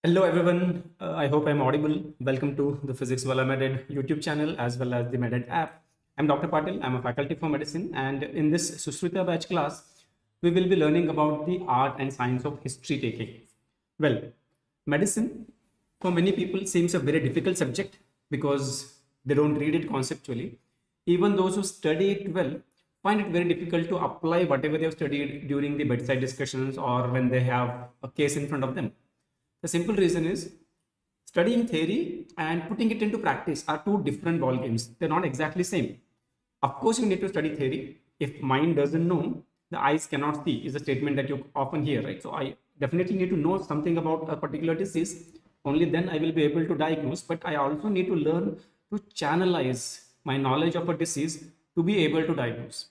Hello everyone, I hope I'm audible. Welcome to the Physics Wala Meded YouTube channel as well as the Meded app. I'm Dr. Patil, I'm a faculty for medicine, and in this Sushrita batch class, we will be learning about the art and science of history taking. Well, medicine for many people seems a very difficult subject because they don't read it conceptually. Even those who study it well find it very difficult to apply whatever they have studied during the bedside discussions or when they have a case in front of them. The simple reason is studying theory and putting it into practice are two different ball games. They're not exactly same. Of course, you need to study theory. If mind doesn't know, the eyes cannot see is a statement that you often hear, right? So I definitely need to know something about a particular disease. Only then I will be able to diagnose. But I also need to learn to channelize my knowledge of a disease to be able to diagnose.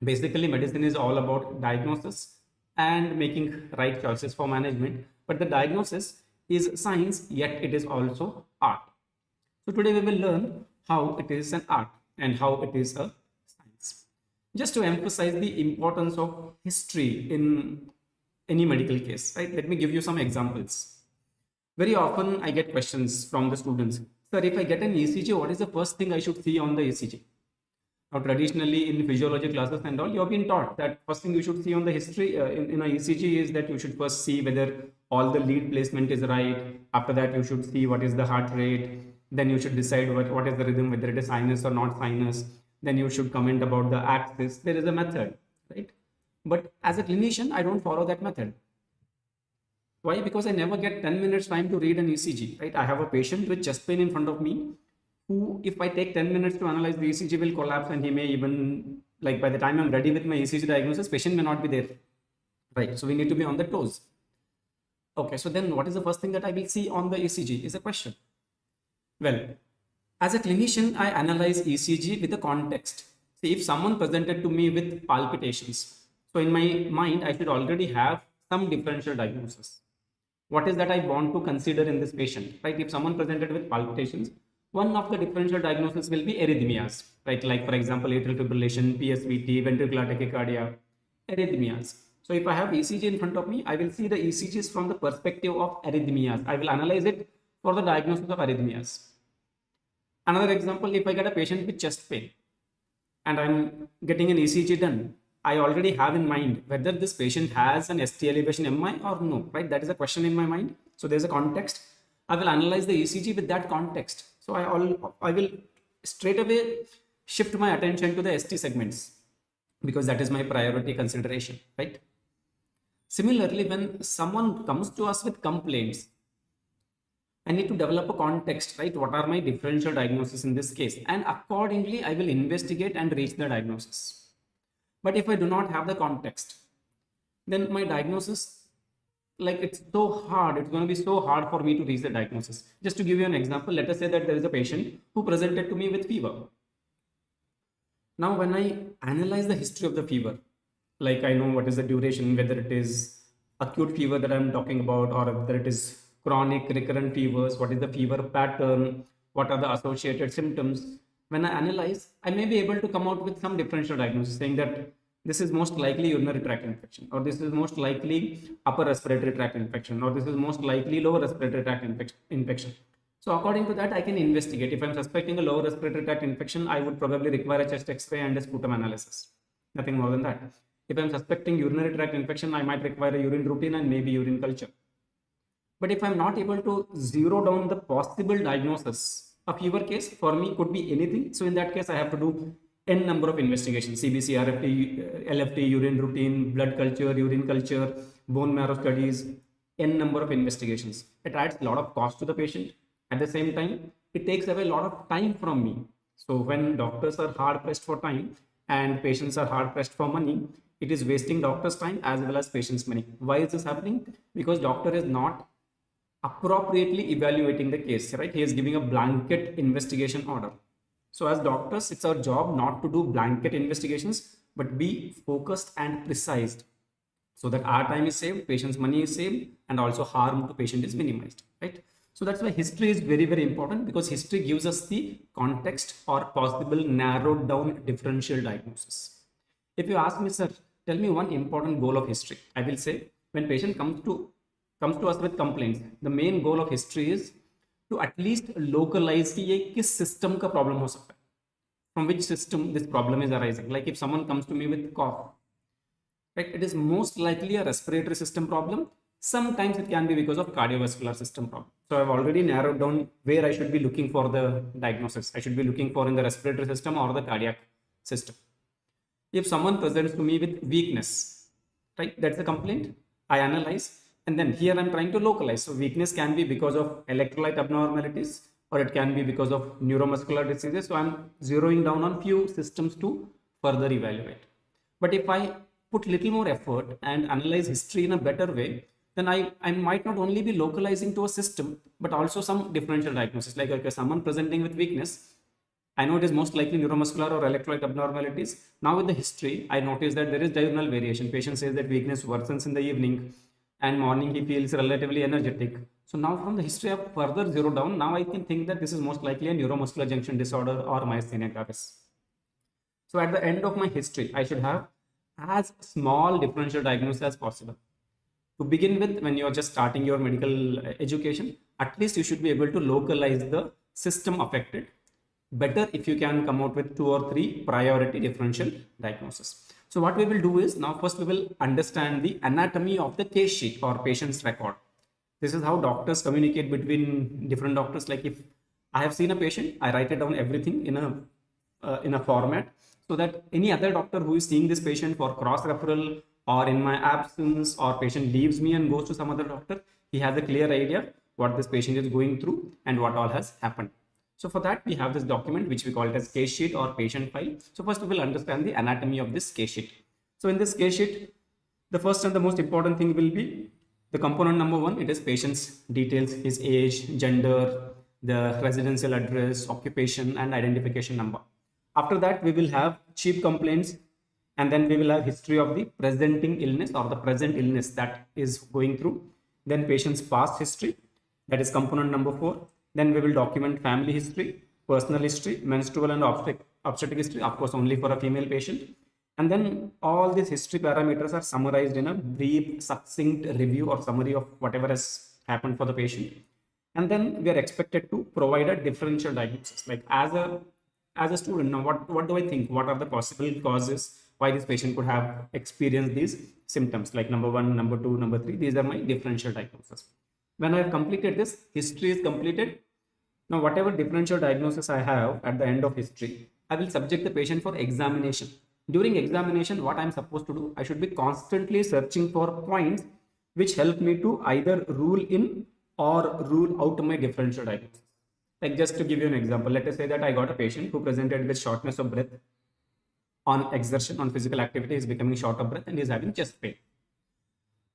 Basically, medicine is all about diagnosis and making right choices for management. But the diagnosis is science, yet it is also art. So today we will learn how it is an art and how it is a science. Just to emphasize the importance of history in any medical case, right? Let me give you some examples. Very often I get questions from the students. Sir, if I get an ECG, what is the first thing I should see on the ECG? Now, traditionally in physiology classes and all, you have been taught that first thing you should see on the history in a ECG is that you should first see whether all the lead placement is right. After that, you should see what is the heart rate. Then you should decide what is the rhythm, whether it is sinus or not sinus. Then you should comment about the axis. There is a method, right? But as a clinician, I don't follow that method. Why? Because I never get 10 minutes time to read an ECG, right? I have a patient with chest pain in front of me who, if I take 10 minutes to analyze the ECG, will collapse and he may even, like by the time I'm ready with my ECG diagnosis, patient may not be there, right? So we need to be on the toes. Okay, so then what is the first thing that I will see on the ECG is a question. Well, as a clinician, I analyze ECG with a context. See, if someone presented to me with palpitations, so in my mind, I should already have some differential diagnosis. What is that I want to consider in this patient, right? If someone presented with palpitations, one of the differential diagnoses will be arrhythmias, right? Like for example, atrial fibrillation, PSVT, ventricular tachycardia, arrhythmias. So if I have ECG in front of me, I will see the ECGs from the perspective of arrhythmias. I will analyze it for the diagnosis of arrhythmias. Another example, if I get a patient with chest pain and I'm getting an ECG done, I already have in mind whether this patient has an ST elevation MI or no, right? That is a question in my mind. So there's a context. I will analyze the ECG with that context. So I will straight away shift my attention to the ST segments because that is my priority consideration, right? Similarly, when someone comes to us with complaints, I need to develop a context, right? What are my differential diagnoses in this case? And accordingly, I will investigate and reach the diagnosis. But if I do not have the context, then my diagnosis, like it's so hard, it's going to be so hard for me to reach the diagnosis. Just to give you an example, let us say that there is a patient who presented to me with fever. Now, when I analyze the history of the fever, like I know what is the duration, whether it is acute fever that I'm talking about, or whether it is chronic recurrent fevers, what is the fever pattern, what are the associated symptoms. When I analyze, I may be able to come out with some differential diagnosis saying that this is most likely urinary tract infection, or this is most likely upper respiratory tract infection, or this is most likely lower respiratory tract infection. So according to that, I can investigate. If I'm suspecting a lower respiratory tract infection, I would probably require a chest X-ray and a sputum analysis. Nothing more than that. If I'm suspecting urinary tract infection, I might require a urine routine and maybe urine culture. But if I'm not able to zero down the possible diagnosis, a fever case for me could be anything. So in that case, I have to do n number of investigations: CBC, RFT, LFT, urine routine, blood culture, urine culture, bone marrow studies, n number of investigations. It adds a lot of cost to the patient. At the same time, it takes away a lot of time from me. So when doctors are hard pressed for time and patients are hard pressed for money, it is wasting doctors' time as well as patients' money. Why is this happening? Because doctor is not appropriately evaluating the case, right? He is giving a blanket investigation order. So as doctors, it's our job not to do blanket investigations, but be focused and precise so that our time is saved, patient's money is saved, and also harm to patient is minimized, right? So that's why history is very, very important, because history gives us the context or possible narrowed down differential diagnosis. If you ask me, sir, tell me one important goal of history, I will say when patient comes to comes to us with complaints, the main goal of history is to at least localize कि ये किस system का problem हो सकता है, from which system this problem is arising. Like if someone comes to me with cough, right, it is most likely a respiratory system problem. Sometimes it can be because of cardiovascular system problem. So I've already narrowed down where I should be looking for the diagnosis. I should be looking for in the respiratory system or the cardiac system. If someone presents to me with weakness, right, that's a complaint, I analyze, and then here I'm trying to localize. So weakness can be because of electrolyte abnormalities, or it can be because of neuromuscular diseases. So I'm zeroing down on few systems to further evaluate. But if I put little more effort and analyze history in a better way, then I might not only be localizing to a system, but also some differential diagnosis. Like, okay, someone presenting with weakness, I know it is most likely neuromuscular or electrolyte abnormalities. Now with the history, I notice that there is diurnal variation. Patient says that weakness worsens in the evening and morning he feels relatively energetic. So now from the history of further zero down, now I can think that this is most likely a neuromuscular junction disorder or myasthenia gravis. So at the end of my history, I should have as small differential diagnosis as possible. To begin with, when you are just starting your medical education, at least you should be able to localize the system affected. Better if you can come out with 2 or 3 priority differential diagnosis. So what we will do is, now first we will understand the anatomy of the case sheet or patient's record. This is how doctors communicate between different doctors. Like if I have seen a patient, I write it down everything in a format, so that any other doctor who is seeing this patient for cross referral or in my absence, or patient leaves me and goes to some other doctor, he has a clear idea what this patient is going through and what all has happened. So for that, we have this document which we call it as case sheet or patient file. So first we will understand the anatomy of this case sheet. So in this case sheet, the first and the most important thing will be the component number 1. It is patient's details, his age, gender, the residential address, occupation, and identification number. After that, we will have chief complaints, and then we will have history of the presenting illness or the present illness that is going through. Then patient's past history, that is component number 4. Then we will document family history, personal history, menstrual and obstetric history, of course only for a female patient. And then all these history parameters are summarized in a brief, succinct review or summary of whatever has happened for the patient. And then we are expected to provide a differential diagnosis. Like as a student, now what do I think? What are the possible causes why this patient could have experienced these symptoms? Like number 1, number 2, number 3. These are my differential diagnoses. When I have completed this, history is completed. Now, whatever differential diagnosis I have at the end of history, I will subject the patient for examination. During examination, what I'm supposed to do, I should be constantly searching for points which help me to either rule in or rule out my differential diagnosis. Like just to give you an example, let us say that I got a patient who presented with shortness of breath on exertion, on physical activity, is becoming short of breath and is having chest pain.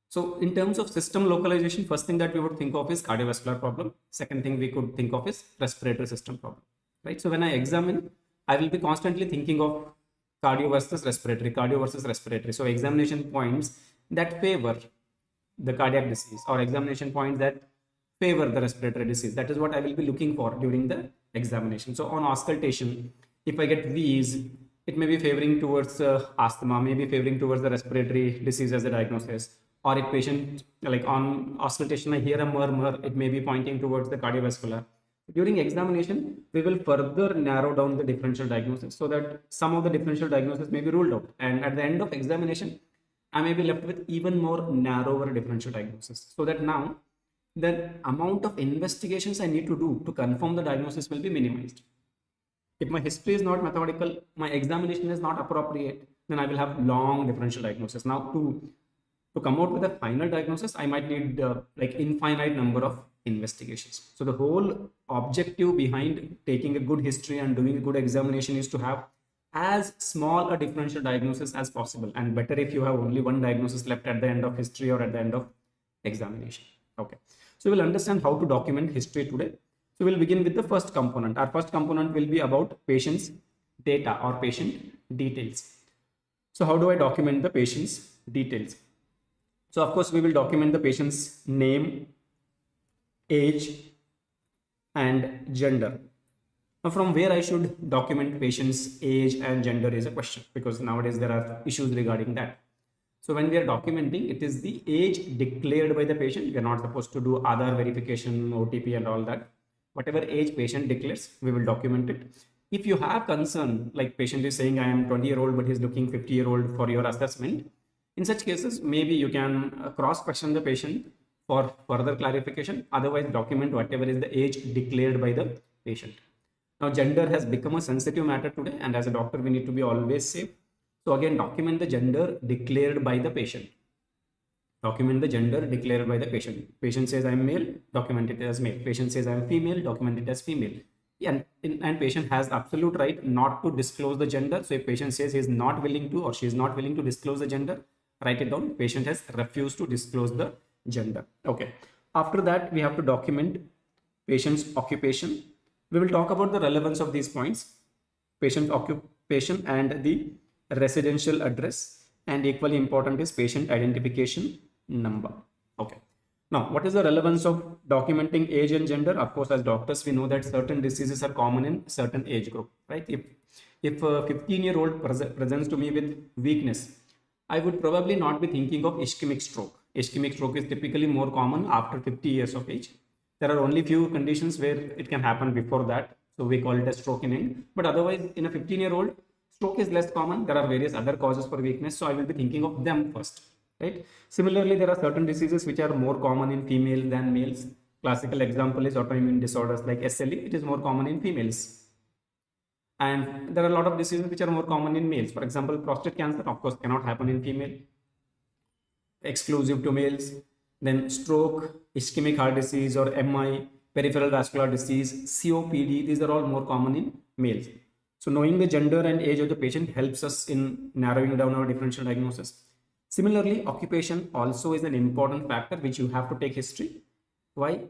So in terms of system localization, first thing that we would think of is cardiovascular problem. Second thing we could think of is respiratory system problem, right? So when I examine, I will be constantly thinking of cardio versus respiratory. So examination points that favor the cardiac disease or examination points that favor the respiratory disease. That is what I will be looking for during the examination. So on auscultation, if I get these, it may be favoring towards asthma, maybe favoring towards the respiratory disease as a diagnosis. Or if patient, like on auscultation, I hear a murmur, it may be pointing towards the cardiovascular. During examination, we will further narrow down the differential diagnosis so that some of the differential diagnosis may be ruled out. And at the end of examination, I may be left with even more narrower differential diagnosis. So that now the amount of investigations I need to do to confirm the diagnosis will be minimized. If my history is not methodical, my examination is not appropriate, then I will have long differential diagnosis. Now to come out with a final diagnosis, I might need like infinite number of investigations. So the whole objective behind taking a good history and doing a good examination is to have as small a differential diagnosis as possible, and better if you have only one diagnosis left at the end of history or at the end of examination. Okay, so we'll understand how to document history today. So we'll begin with the first component. Our first component will be about patient's data or patient details. So how do I document the patient's details? So of course, we will document the patient's name, age, and gender. Now from where I should document patient's age and gender is a question, because nowadays there are issues regarding that. So when we are documenting, it is the age declared by the patient. We are not supposed to do other verification, OTP and all that. Whatever age patient declares, we will document it. If you have concern, like patient is saying, I am 20-year-old, but he's looking 50-year-old for your assessment. In such cases, maybe you can cross-question the patient for further clarification. Otherwise, document whatever is the age declared by the patient. Now, gender has become a sensitive matter today, and as a doctor, we need to be always safe. So again, document the gender declared by the patient. Document the gender declared by the patient. Patient says I'm male, document it as male. Patient says I'm female, document it as female. And patient has absolute right not to disclose the gender. So if patient says he is not willing to or she is not willing to disclose the gender, write it down. Patient has refused to disclose the gender. Okay. After that, we have to document patient's occupation. We will talk about the relevance of these points. Patient occupation and the residential address, and equally important is patient identification number. Okay. Now, what is the relevance of documenting age and gender? Of course, as doctors, we know that certain diseases are common in certain age group, right? If a 15-year-old presents to me with weakness, I would probably not be thinking of ischemic stroke. Ischemic stroke is typically more common after 50 years of age. There are only few conditions where it can happen before that. So we call it a stroke in Eng. But otherwise, in a 15-year-old, stroke is less common. There are various other causes for weakness. So I will be thinking of them first, right? Similarly, there are certain diseases which are more common in females than males. Classical example is autoimmune disorders like SLE. It is more common in females. And there are a lot of diseases which are more common in males. For example, prostate cancer, of course, cannot happen in female, exclusive to males. Then stroke, ischemic heart disease or MI, peripheral vascular disease, COPD, these are all more common in males. So knowing the gender and age of the patient helps us in narrowing down our differential diagnosis. Similarly, occupation also is an important factor which you have to take history. Why?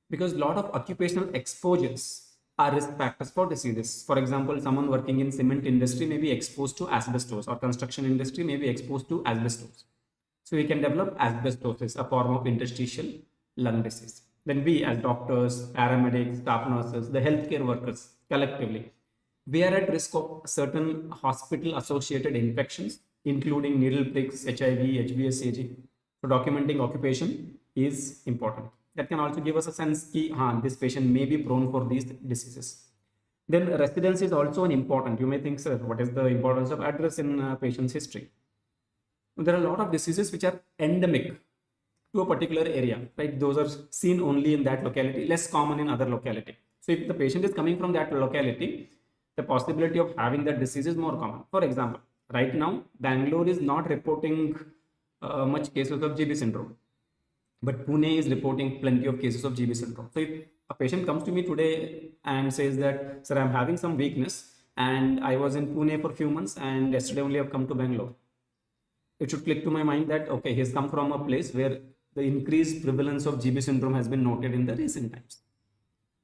Because a lot of occupational exposures are risk factors for diseases. For example, someone working in cement industry may be exposed to asbestos, or construction industry may be exposed to asbestos. So we can develop asbestosis, a form of interstitial lung disease. Then we as doctors, paramedics, staff nurses, the healthcare workers collectively, we are at risk of certain hospital associated infections, including needle pricks, HIV, HBsAg. So documenting occupation is important. That can also give us a sense that this patient may be prone for these diseases. Then residence is also an important. You may think, sir, what is the importance of address in patient's history? There are a lot of diseases which are endemic to a particular area, right? Those are seen only in that locality, less common in other locality. So if the patient is coming from that locality, the possibility of having that disease is more common. For example, right now, Bangalore is not reporting much cases of GB syndrome, but Pune is reporting plenty of cases of GB syndrome. So if a patient comes to me today and says that, sir, I'm having some weakness and I was in Pune for a few months and yesterday only I've come to Bangalore, it should click to my mind that, okay, he's come from a place where the increased prevalence of GB syndrome has been noted in the recent times.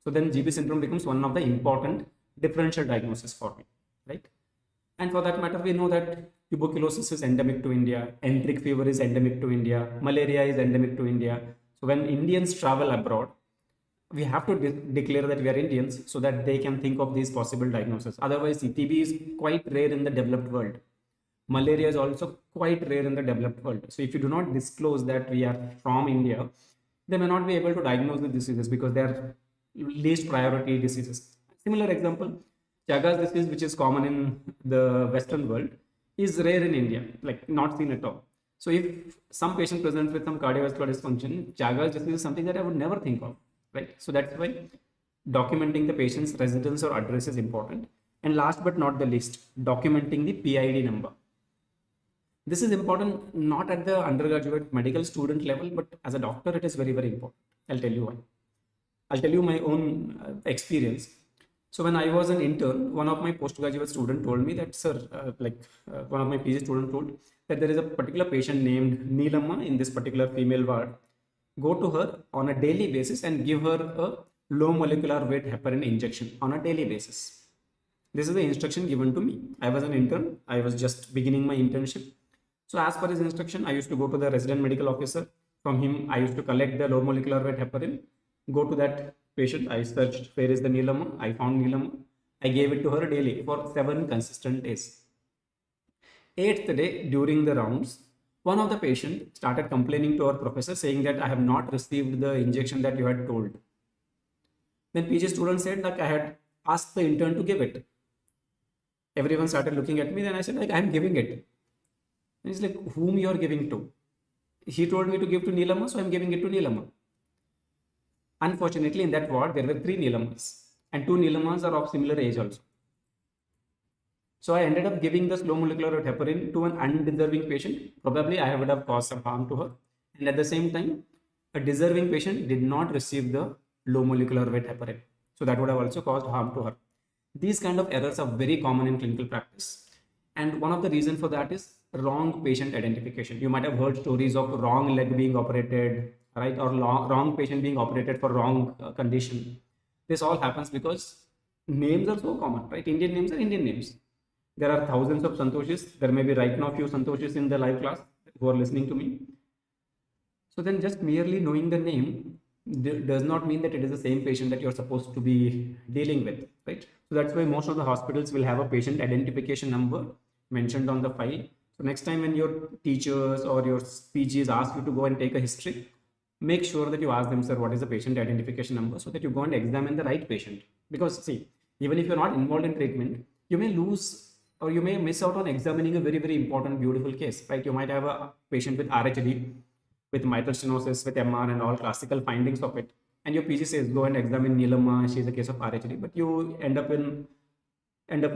So then GB syndrome becomes one of the important differential diagnosis for me, right? And for that matter, we know that tuberculosis is endemic to India, enteric fever is endemic to India, malaria is endemic to India. So when Indians travel abroad, we have to declare that we are Indians so that they can think of these possible diagnoses. Otherwise, TB is quite rare in the developed world. Malaria is also quite rare in the developed world. So if you do not disclose that we are from India, they may not be able to diagnose the diseases because they are least priority diseases. Similar example, Chagas disease, which is common in the Western world, is rare in India, like not seen at all. So if some patient presents with some cardiovascular dysfunction, Chagas disease is something that I would never think of, right? So that's why documenting the patient's residence or address is important. And last but not the least, documenting the PID number. This is important not at the undergraduate medical student level, but as a doctor, it is very, very important. I'll tell you why. I'll tell you my own experience. So when I was an intern, one of my postgraduate student told me that, sir, one of my PG student told that there is a particular patient named Neelamma in this particular female ward. Go to her on a daily basis and give her a low molecular weight heparin injection on a daily basis. This is the instruction given to me. I was an intern. I was just beginning my internship. So as per his instruction, I used to go to the resident medical officer. From him, I used to collect the low molecular weight heparin, go to that patient. I searched where is the Neelamma. I found Neelamma. I gave it to her daily for 7 consistent days. 8th day during the rounds, One of the patient started complaining to our professor saying that I have not received the injection that you had told. Then PG student said like I had asked the intern to give it. Everyone started looking at me. Then I said like I'm giving it. And he's like, whom you are giving to? He told me to give to Neelama, so I'm giving it to Neelama. Unfortunately, in that ward there were 3 Neelamas, and 2 Neelamas are of similar age also. So I ended up giving the slow molecular weight heparin to an undeserving patient. Probably I would have caused some harm to her. And at the same time, a deserving patient did not receive the low molecular weight heparin. So that would have also caused harm to her. These kind of errors are very common in clinical practice. And one of the reasons for that is wrong patient identification. You might have heard stories of wrong leg being operated, right? Or wrong patient being operated for wrong condition. This all happens because names are so common, right? Indian names are Indian names. There are thousands of Santhoshis. There may be right now few Santhoshis in the live class who are listening to me. So then just merely knowing the name does not mean that it is the same patient that you're supposed to be dealing with, right? So that's why most of the hospitals will have a patient identification number mentioned on the file. So next time when your teachers or your PGs ask you to go and take a history, make sure that you ask them, sir, what is the patient identification number, so that you go and examine the right patient. Because see, even if you're not involved in treatment, you may lose or you may miss out on examining a very, very important, beautiful case, right? You might have a patient with RHD, with mitral stenosis, with MR and all classical findings of it. And your PG says, go and examine Neelama, she's a case of RHD, but you end up with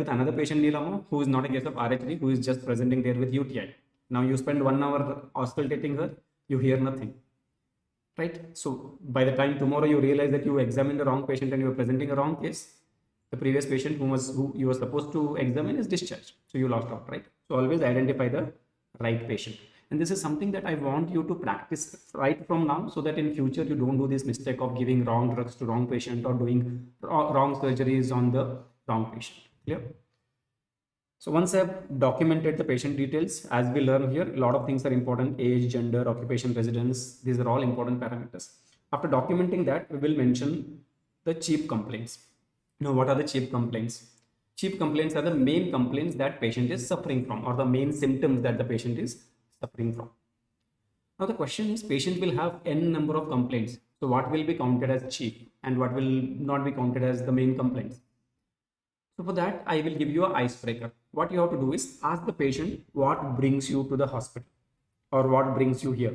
another patient, Neelama, who is not a case of RHD, who is just presenting there with UTI. Now you spend 1 hour auscultating her, you hear nothing, right? So by the time tomorrow you realize that you examined the wrong patient and you are presenting a wrong case, the previous patient who you were supposed to examine is discharged. So you lost out, right? So always identify the right patient. And this is something that I want you to practice right from now, so that in future you don't do this mistake of giving wrong drugs to wrong patient or doing wrong surgeries on the wrong patient. Clear? So once I've documented the patient details, as we learn here, a lot of things are important: age, gender, occupation, residence. These are all important parameters. After documenting that, we will mention the chief complaints. Now, what are the chief complaints? Chief complaints are the main complaints that patient is suffering from, or the main symptoms that the patient is suffering from. Now, the question is, patient will have n number of complaints. So what will be counted as chief and what will not be counted as the main complaints? So for that, I will give you an icebreaker. What you have to do is ask the patient what brings you to the hospital or what brings you here.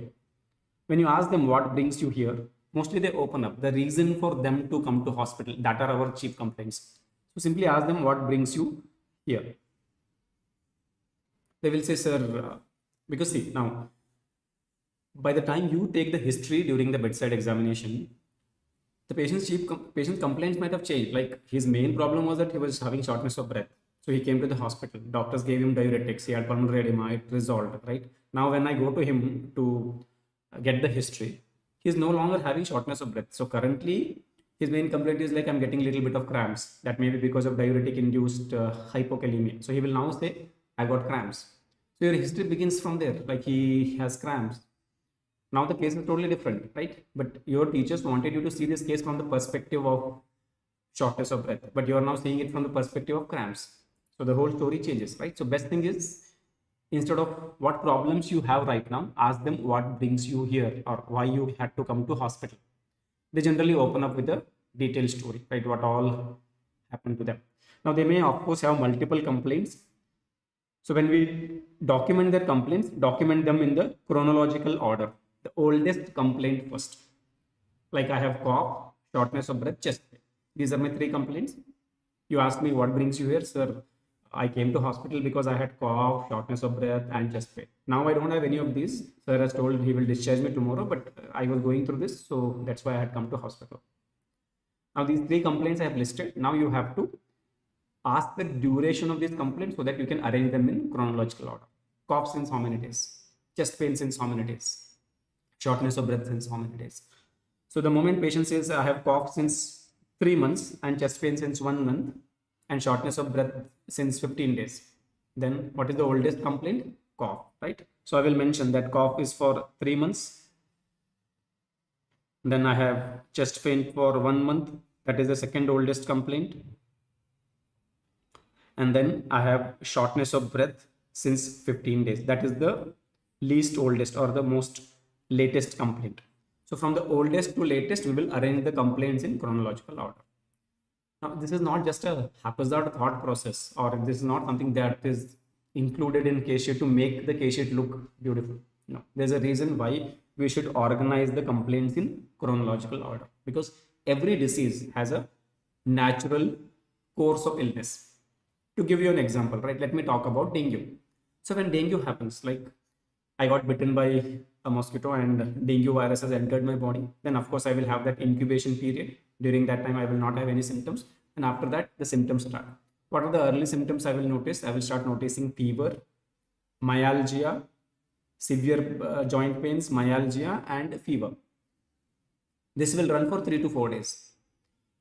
When you ask them what brings you here, mostly they open up the reason for them to come to hospital. That are our chief complaints. So simply ask them what brings you here. They will say, sir, because see, now, by the time you take the history during the bedside examination, the patient complaints might have changed. Like his main problem was that he was having shortness of breath. So he came to the hospital. Doctors gave him diuretics. He had pulmonary edema. It resolved, right? Now, when I go to him to get the history, he's no longer having shortness of breath. So currently, his main complaint is like, I'm getting a little bit of cramps. That may be because of diuretic-induced hypokalemia. So he will now say, I got cramps. So your history begins from there. Like he has cramps. Now the case is totally different, right? But your teachers wanted you to see this case from the perspective of shortness of breath, but you are now seeing it from the perspective of cramps. So the whole story changes, right? So best thing is, instead of what problems you have right now, ask them what brings you here or why you had to come to hospital. They generally open up with a detailed story, right? What all happened to them. Now they may of course have multiple complaints. So when we document their complaints, document them in the chronological order. The oldest complaint first. Like I have cough, shortness of breath, chest pain. These are my 3 complaints. You ask me what brings you here, sir. I came to hospital because I had cough, shortness of breath, and chest pain. Now I don't have any of these. Sir has told he will discharge me tomorrow, but I was going through this, so that's why I had come to hospital. Now these 3 complaints I have listed. Now you have to ask the duration of these complaints so that you can arrange them in chronological order. Cough since how many days? Chest pain since how many days? Shortness of breath since how many days? So the moment patient says, I have cough since 3 months and chest pain since 1 month and shortness of breath since 15 days, then what is the oldest complaint? Cough, right? So I will mention that cough is for 3 months. Then I have chest pain for 1 month. That is the second oldest complaint. And then I have shortness of breath since 15 days. That is the least oldest or the most latest complaint. So from the oldest to latest, we will arrange the complaints in chronological order. Now, this is not just a haphazard thought process, or this is not something that is included in case sheet to make the case sheet look beautiful. No, there's a reason why we should organize the complaints in chronological order, because every disease has a natural course of illness. To give you an example, right, let me talk about dengue. So when dengue happens, like I got bitten by a mosquito and dengue virus has entered my body, then of course I will have that incubation period. During that time, I will not have any symptoms. And after that, the symptoms start. What are the early symptoms I will notice? I will start noticing fever, myalgia, severe joint pains, myalgia, and fever. This will run for 3 to 4 days.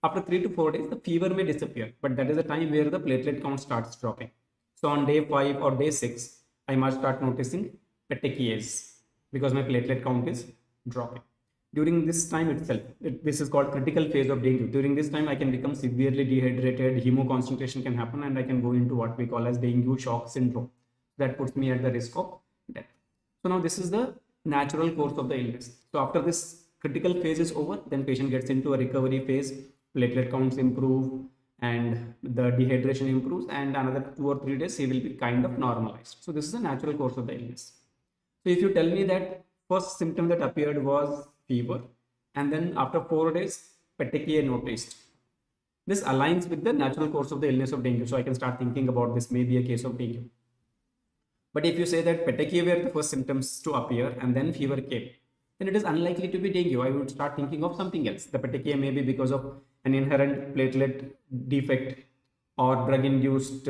After 3 to 4 days, the fever may disappear, but that is the time where the platelet count starts dropping. So on day 5 or day 6, I must start noticing petechiae because my platelet count is dropping. During this time itself, this is called critical phase of dengue. During this time, I can become severely dehydrated, hemoconcentration can happen, and I can go into what we call as dengue shock syndrome. That puts me at the risk of death. So now this is the natural course of the illness. So after this critical phase is over, then patient gets into a recovery phase, platelet counts improve, and the dehydration improves, and another 2 or 3 days, he will be kind of normalized. So this is the natural course of the illness. So if you tell me that first symptom that appeared was fever, and then after 4 days, petechiae noticed. This aligns with the natural course of the illness of dengue. So I can start thinking about this may be a case of dengue. But if you say that petechiae were the first symptoms to appear and then fever came, then it is unlikely to be dengue. I would start thinking of something else. The petechiae may be because of an inherent platelet defect or drug-induced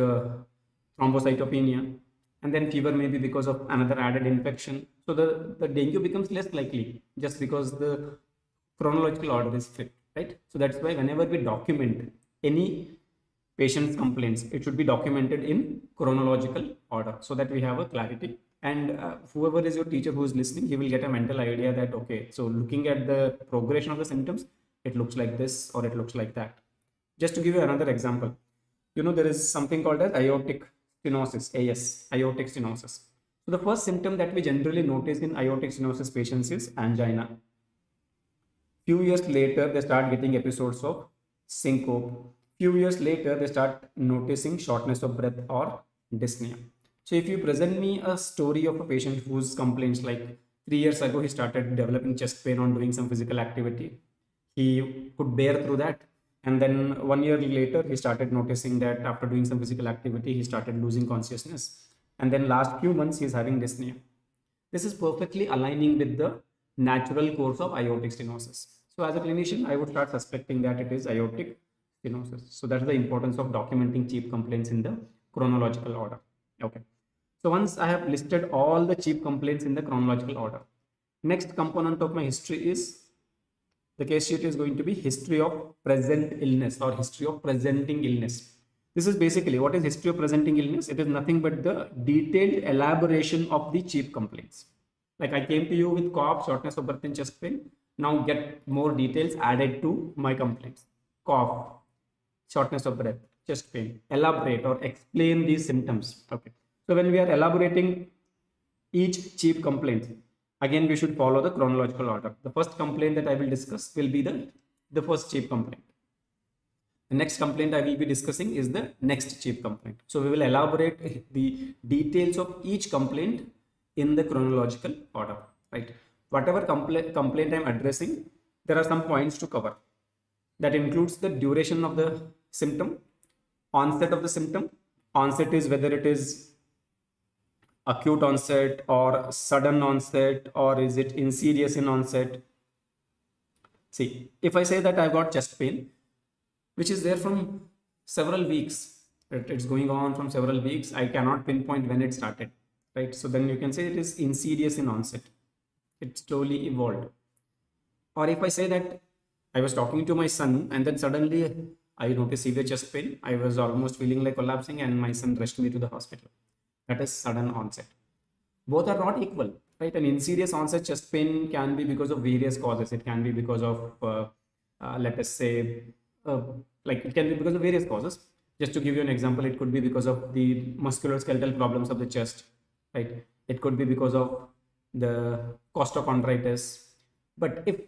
thrombocytopenia. And then fever may be because of another added infection. So the dengue becomes less likely just because the chronological order is flipped, right? So that's why whenever we document any patient's complaints, it should be documented in chronological order so that we have a clarity. And whoever is your teacher who is listening, he will get a mental idea that, okay, so looking at the progression of the symptoms, it looks like this or it looks like that. Just to give you another example, there is something called as aortic stenosis, AS, aortic stenosis. So the first symptom that we generally notice in aortic stenosis patients is angina. Few years later, they start getting episodes of syncope. Few years later, they start noticing shortness of breath or dyspnea. So if you present me a story of a patient whose complaints, like 3 years ago, he started developing chest pain on doing some physical activity. He could bear through that. And then 1 year later, he started noticing that after doing some physical activity, he started losing consciousness. And then last few months, he's having dyspnea. This is perfectly aligning with the natural course of aortic stenosis. So as a clinician, I would start suspecting that it is aortic stenosis. So that's the importance of documenting chief complaints in the chronological order. Okay. So once I have listed all the chief complaints in the chronological order, next component of my history is the case sheet is going to be history of present illness or history of presenting illness. This is basically what is history of presenting illness. It is nothing but the detailed elaboration of the chief complaints. Like I came to you with cough, shortness of breath and chest pain. Now get more details added to my complaints. Cough, shortness of breath, chest pain. Elaborate or explain these symptoms. Okay. So when we are elaborating each chief complaint, again, we should follow the chronological order. The first complaint that I will discuss will be the first chief complaint. The next complaint I will be discussing is the next chief complaint. So we will elaborate the details of each complaint in the chronological order, right? Whatever complaint I'm addressing, there are some points to cover. That includes the duration of the symptom, onset of the symptom. Onset is whether it is acute onset or sudden onset, or is it insidious in onset. See, if I say that I've got chest pain, which is there from several weeks, it's going on from several weeks, I cannot pinpoint when it started, right? So then you can say it is insidious in onset. It slowly evolved. Or if I say that I was talking to my son and then suddenly I noticed severe chest pain, I was almost feeling like collapsing and my son rushed me to the hospital. That is sudden onset. Both are not equal, right? An insidious onset chest pain can be because of various causes. It can be because of, let us say, like it can be because of various causes. Just to give you an example, it could be because of the musculoskeletal problems of the chest, right? It could be because of the costochondritis. But if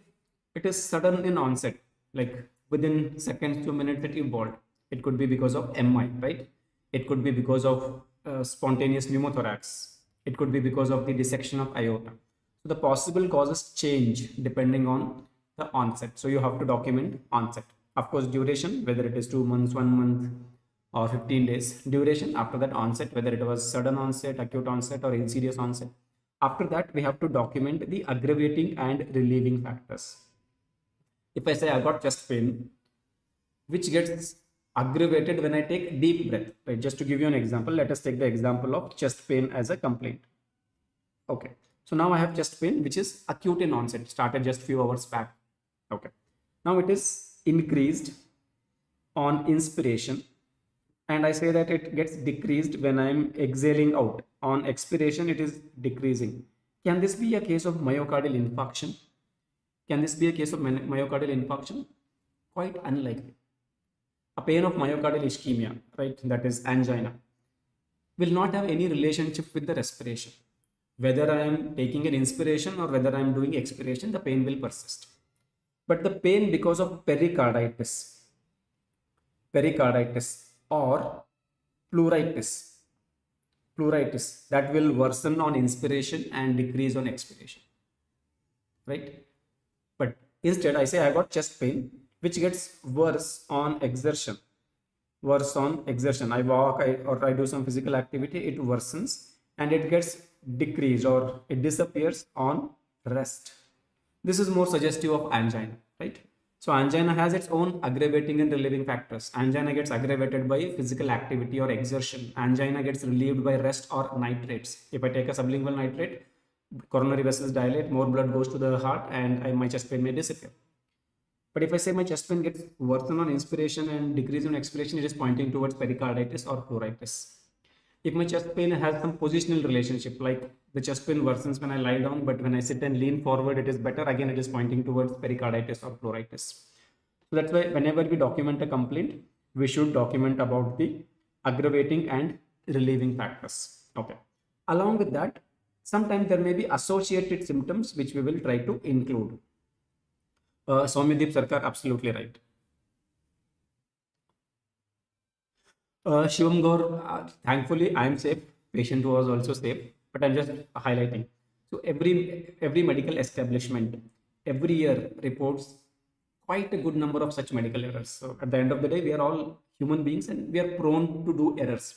it is sudden in onset, like within seconds to minutes it evolved, it could be because of MI, right? It could be because of spontaneous pneumothorax. It could be because of the dissection of aorta. So the possible causes change depending on the onset. So you have to document onset. Of course, duration, whether it is 2 months, 1 month, or 15 days. Duration after that onset, whether it was sudden onset, acute onset, or insidious onset. After that, we have to document the aggravating and relieving factors. If I say I got chest pain, which gets aggravated when I take deep breath, right? Just to give you an example, let us take the example of chest pain as a complaint. Okay, so now I have chest pain, which is acute in onset, started just few hours back. Okay, now it is increased on inspiration, and I say that it gets decreased when I'm exhaling out. On expiration, it is decreasing. Can this be a case of myocardial infarction? Can this be a case of myocardial infarction? Quite unlikely. A pain of myocardial ischemia, right, that is angina, will not have any relationship with the respiration. Whether I am taking an inspiration or whether I am doing expiration, the pain will persist. But the pain because of pericarditis or pleuritis, that will worsen on inspiration and decrease on expiration, right? But instead, I say I got chest pain, which gets worse on exertion. I walk or I do some physical activity, it worsens and it gets decreased or it disappears on rest. This is more suggestive of angina, right? So angina has its own aggravating and relieving factors. Angina gets aggravated by physical activity or exertion. Angina gets relieved by rest or nitrates. If I take a sublingual nitrate, coronary vessels dilate, more blood goes to the heart, and my chest pain may disappear. But if I say my chest pain gets worsen on inspiration and decrease on expiration, it is pointing towards pericarditis or pleuritis. If my chest pain has some positional relationship, like the chest pain worsens when I lie down, but when I sit and lean forward, it is better, again, it is pointing towards pericarditis or pleuritis. So that's why whenever we document a complaint, we should document about the aggravating and relieving factors. Okay. Along with that, sometimes there may be associated symptoms which we will try to include. Soumyadeep Sarkar, absolutely right. Shivam Gaur, thankfully I am safe. Patient was also safe, but I'm just highlighting. So every medical establishment every year reports quite a good number of such medical errors. So at the end of the day, we are all human beings and we are prone to do errors.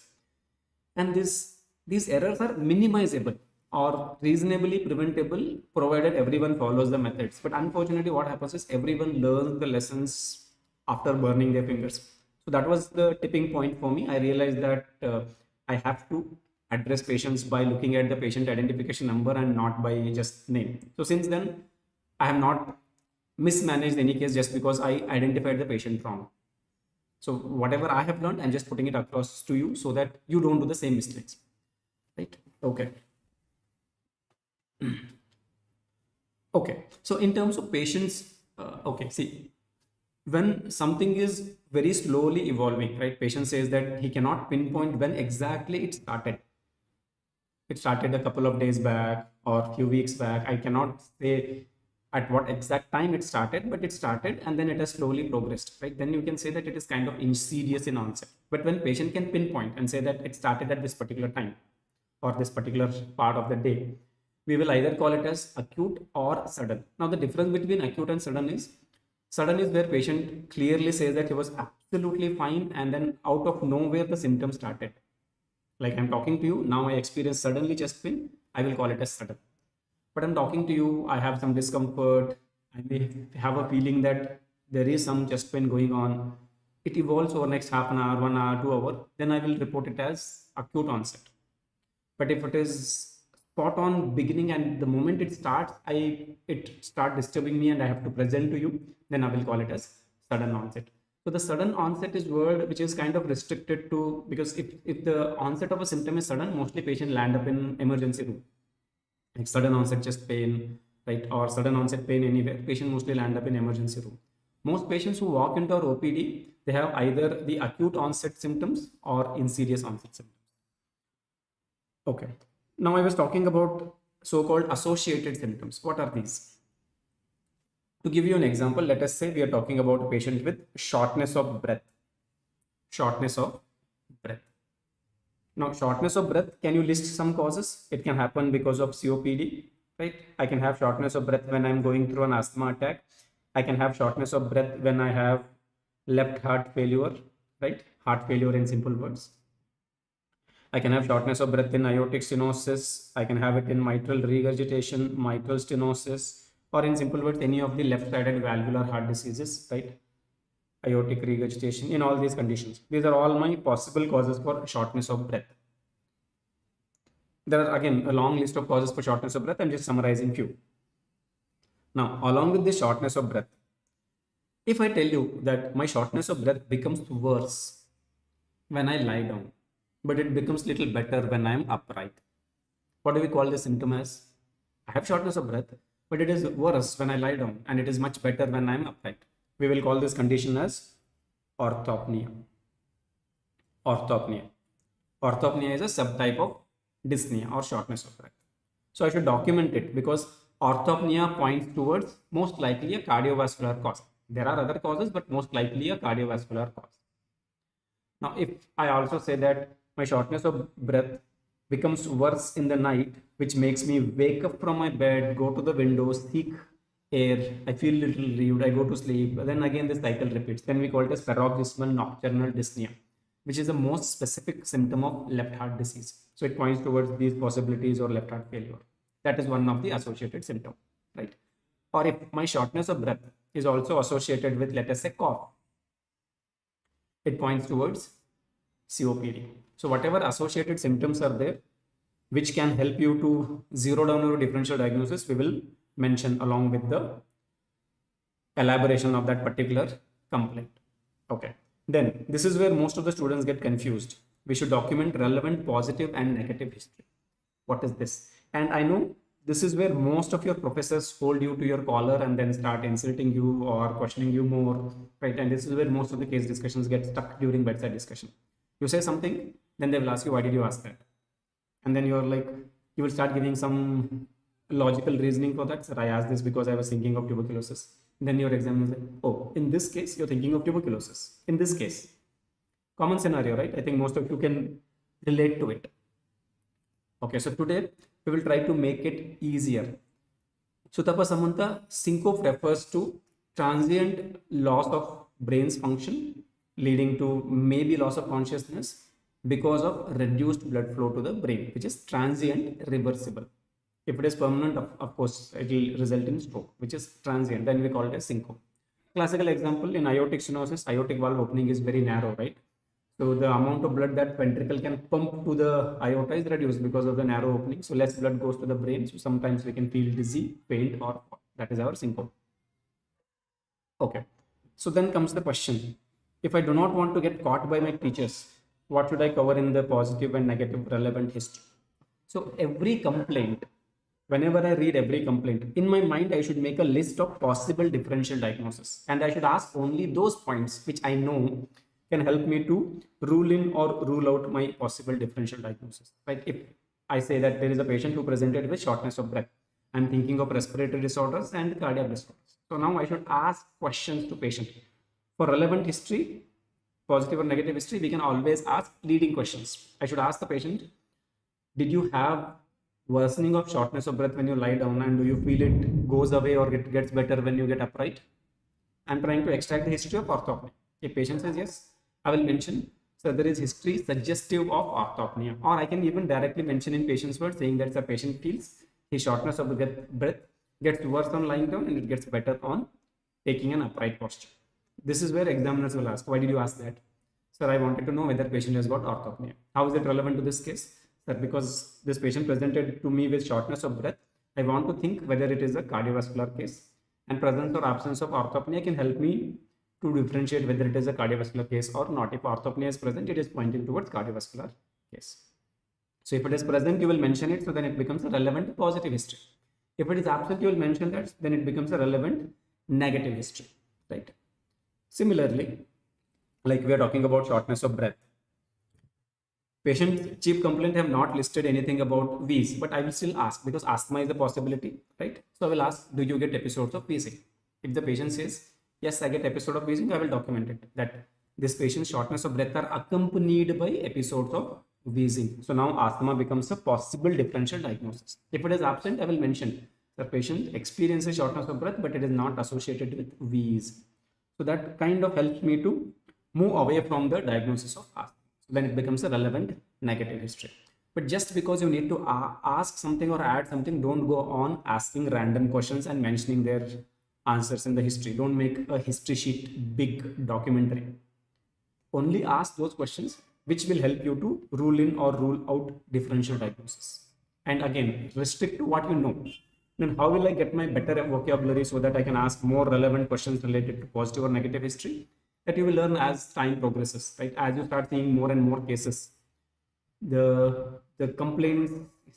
And these errors are minimizable or reasonably preventable provided everyone follows the methods. But unfortunately, what happens is everyone learns the lessons after burning their fingers. So that was the tipping point for me. I realized that I have to address patients by looking at the patient identification number and not by just name. So since then, I have not mismanaged any case just because I identified the patient wrong. So whatever I have learned, I'm just putting it across to you so that you don't do the same mistakes, right? Okay. Okay, so in terms of patients, okay, see, when something is very slowly evolving, right? Patient says that he cannot pinpoint when exactly it started. It started a couple of days back or a few weeks back. I cannot say at what exact time it started, but it started and then it has slowly progressed, right? Then you can say that it is kind of insidious in onset. But when patient can pinpoint and say that it started at this particular time or this particular part of the day, we will either call it as acute or sudden. Now, the difference between acute and sudden is where patient clearly says that he was absolutely fine and then out of nowhere the symptoms started. Like I'm talking to you, now I experience suddenly chest pain, I will call it as sudden. But I'm talking to you, I have some discomfort, I may have a feeling that there is some chest pain going on. It evolves over next half an hour, 1 hour, 2 hours, then I will report it as acute onset. But if it is spot on beginning and the moment it starts, it start disturbing me and I have to present to you, then I will call it as sudden onset. So the sudden onset is word which is kind of restricted to, because if the onset of a symptom is sudden, mostly patient land up in emergency room. Like sudden onset chest pain, right, or sudden onset pain anywhere, patient mostly land up in emergency room. Most patients who walk into our OPD, they have either the acute onset symptoms or insidious onset symptoms. Okay. Now I was talking about so-called associated symptoms. What are these? To give you an example, let us say we are talking about a patient with shortness of breath. Shortness of breath. Now, shortness of breath, can you list some causes? It can happen because of COPD, right? I can have shortness of breath when I'm going through an asthma attack. I can have shortness of breath when I have left heart failure, right? Heart failure in simple words. I can have shortness of breath in aortic stenosis. I can have it in mitral regurgitation, mitral stenosis, or in simple words, any of the left-sided valvular heart diseases, right? Aortic regurgitation, in all these conditions. These are all my possible causes for shortness of breath. There are again a long list of causes for shortness of breath. I'm just summarizing few. Now, along with this shortness of breath, if I tell you that my shortness of breath becomes worse when I lie down, but it becomes little better when I am upright, what do we call this symptom as? I have shortness of breath, but it is worse when I lie down, and it is much better when I am upright. We will call this condition as orthopnea. Orthopnea. Orthopnea is a subtype of dyspnea or shortness of breath. So I should document it because orthopnea points towards most likely a cardiovascular cause. There are other causes, but most likely a cardiovascular cause. Now, if I also say that my shortness of breath becomes worse in the night, which makes me wake up from my bed, go to the window, seek air, I feel little relieved, I go to sleep, then again the cycle repeats. Then we call it as paroxysmal nocturnal dyspnea, which is the most specific symptom of left heart disease. So it points towards these possibilities or left heart failure. That is one of the associated symptoms, right? Or if my shortness of breath is also associated with, let us say, cough, it points towards COPD. So whatever associated symptoms are there, which can help you to zero down your differential diagnosis, we will mention along with the elaboration of that particular complaint. Okay. Then this is where most of the students get confused. We should document relevant positive and negative history. What is this? And I know this is where most of your professors hold you to your collar and then start insulting you or questioning you more, right? And this is where most of the case discussions get stuck during bedside discussion. You say something, then they will ask you, why did you ask that? And then you're like, you will start giving some logical reasoning for that. Sir, I asked this because I was thinking of tuberculosis. Then your examiner is like, oh, in this case, you're thinking of tuberculosis. In this case, common scenario, right? I think most of you can relate to it. Okay, so today we will try to make it easier. Sutapa Samanta, syncope refers to transient loss of brain's function, leading to maybe loss of consciousness because of reduced blood flow to the brain, which is transient, reversible. If it is permanent, of course, it will result in stroke, which is transient. Then we call it a syncope. Classical example in aortic stenosis, aortic valve opening is very narrow, right? So the amount of blood that ventricle can pump to the aorta is reduced because of the narrow opening. So less blood goes to the brain. So sometimes we can feel dizzy, faint, or fall. That is our syncope. Okay. So then comes the question. If I do not want to get caught by my teachers, what should I cover in the positive and negative relevant history? So every complaint, whenever I read every complaint, in my mind, I should make a list of possible differential diagnosis. And I should ask only those points which I know can help me to rule in or rule out my possible differential diagnosis. Right? If I say that there is a patient who presented with shortness of breath, I'm thinking of respiratory disorders and cardiac disorders. So now I should ask questions to patient. For relevant history, positive or negative history, we can always ask leading questions. I should ask the patient, did you have worsening of shortness of breath when you lie down, and do you feel it goes away or it gets better when you get upright? I'm trying to extract the history of orthopnea. If patient says yes, I will mention, so there is history suggestive of orthopnea, or I can even directly mention in patient's words saying that the patient feels his shortness of the breath gets worse on lying down and it gets better on taking an upright posture. This is where examiners will ask, why did you ask that? Sir, I wanted to know whether patient has got orthopnea. How is it relevant to this case? Sir, because this patient presented to me with shortness of breath, I want to think whether it is a cardiovascular case, and presence or absence of orthopnea can help me to differentiate whether it is a cardiovascular case or not. If orthopnea is present, it is pointing towards cardiovascular case. So if it is present, you will mention it, so then it becomes a relevant positive history. If it is absent, you will mention that, then it becomes a relevant negative history, right? Similarly, like we are talking about shortness of breath. Patient chief complaint have not listed anything about wheeze, but I will still ask because asthma is a possibility, right? So I will ask, do you get episodes of wheezing? If the patient says, yes, I get episode of wheezing, I will document it that this patient's shortness of breath are accompanied by episodes of wheezing. So now asthma becomes a possible differential diagnosis. If it is absent, I will mention the patient experiences shortness of breath, but it is not associated with wheeze. So that kind of helps me to move away from the diagnosis of asthma. So then it becomes a relevant negative history. But just because you need to ask something or add something, don't go on asking random questions and mentioning their answers in the history. Don't make a history sheet big documentary. Only ask those questions which will help you to rule in or rule out differential diagnosis. And again, restrict to what you know. Then how will I get my better vocabulary so that I can ask more relevant questions related to positive or negative history? That you will learn as time progresses, right? As you start seeing more and more cases, the complaints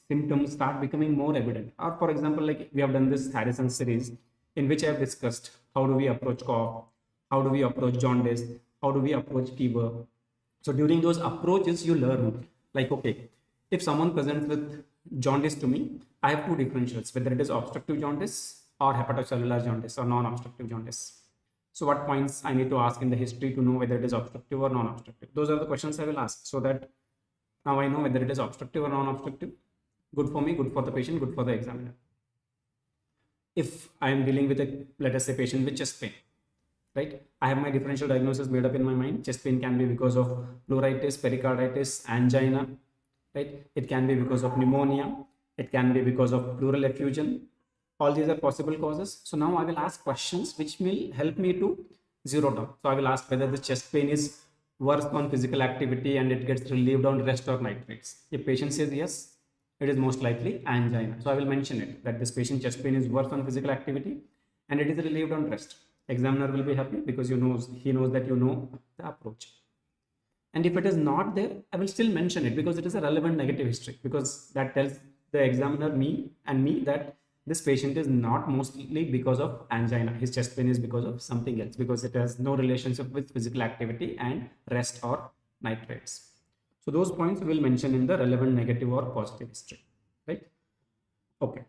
symptoms start becoming more evident. Or for example, like we have done this Harrison series in which I have discussed how do we approach cough, how do we approach jaundice, how do we approach fever. So during those approaches, you learn like, okay, if someone presents with jaundice to me, I have two differentials, whether it is obstructive jaundice or hepatocellular jaundice or non-obstructive jaundice. So what points I need to ask in the history to know whether it is obstructive or non-obstructive? Those are the questions I will ask so that now I know whether it is obstructive or non-obstructive. Good for me, good for the patient, good for the examiner. If I am dealing with a, let us say, patient with chest pain, right? I have my differential diagnosis made up in my mind. Chest pain can be because of pleuritis, pericarditis, angina, right? It can be because of pneumonia. It can be because of pleural effusion. All these are possible causes. So now I will ask questions which will help me to zero down. So I will ask whether the chest pain is worse on physical activity and it gets relieved on rest or nitrates. If patient says yes, it is most likely angina. So I will mention it that this patient chest pain is worse on physical activity and it is relieved on rest. Examiner will be happy because he knows that you know the approach. And if it is not there, I will still mention it because it is a relevant negative history, because that tells the examiner me that this patient is not mostly because of angina. His chest pain is because of something else, because it has no relationship with physical activity and rest or nitrates. So those points we will mention in the relevant negative or positive history, right? Okay.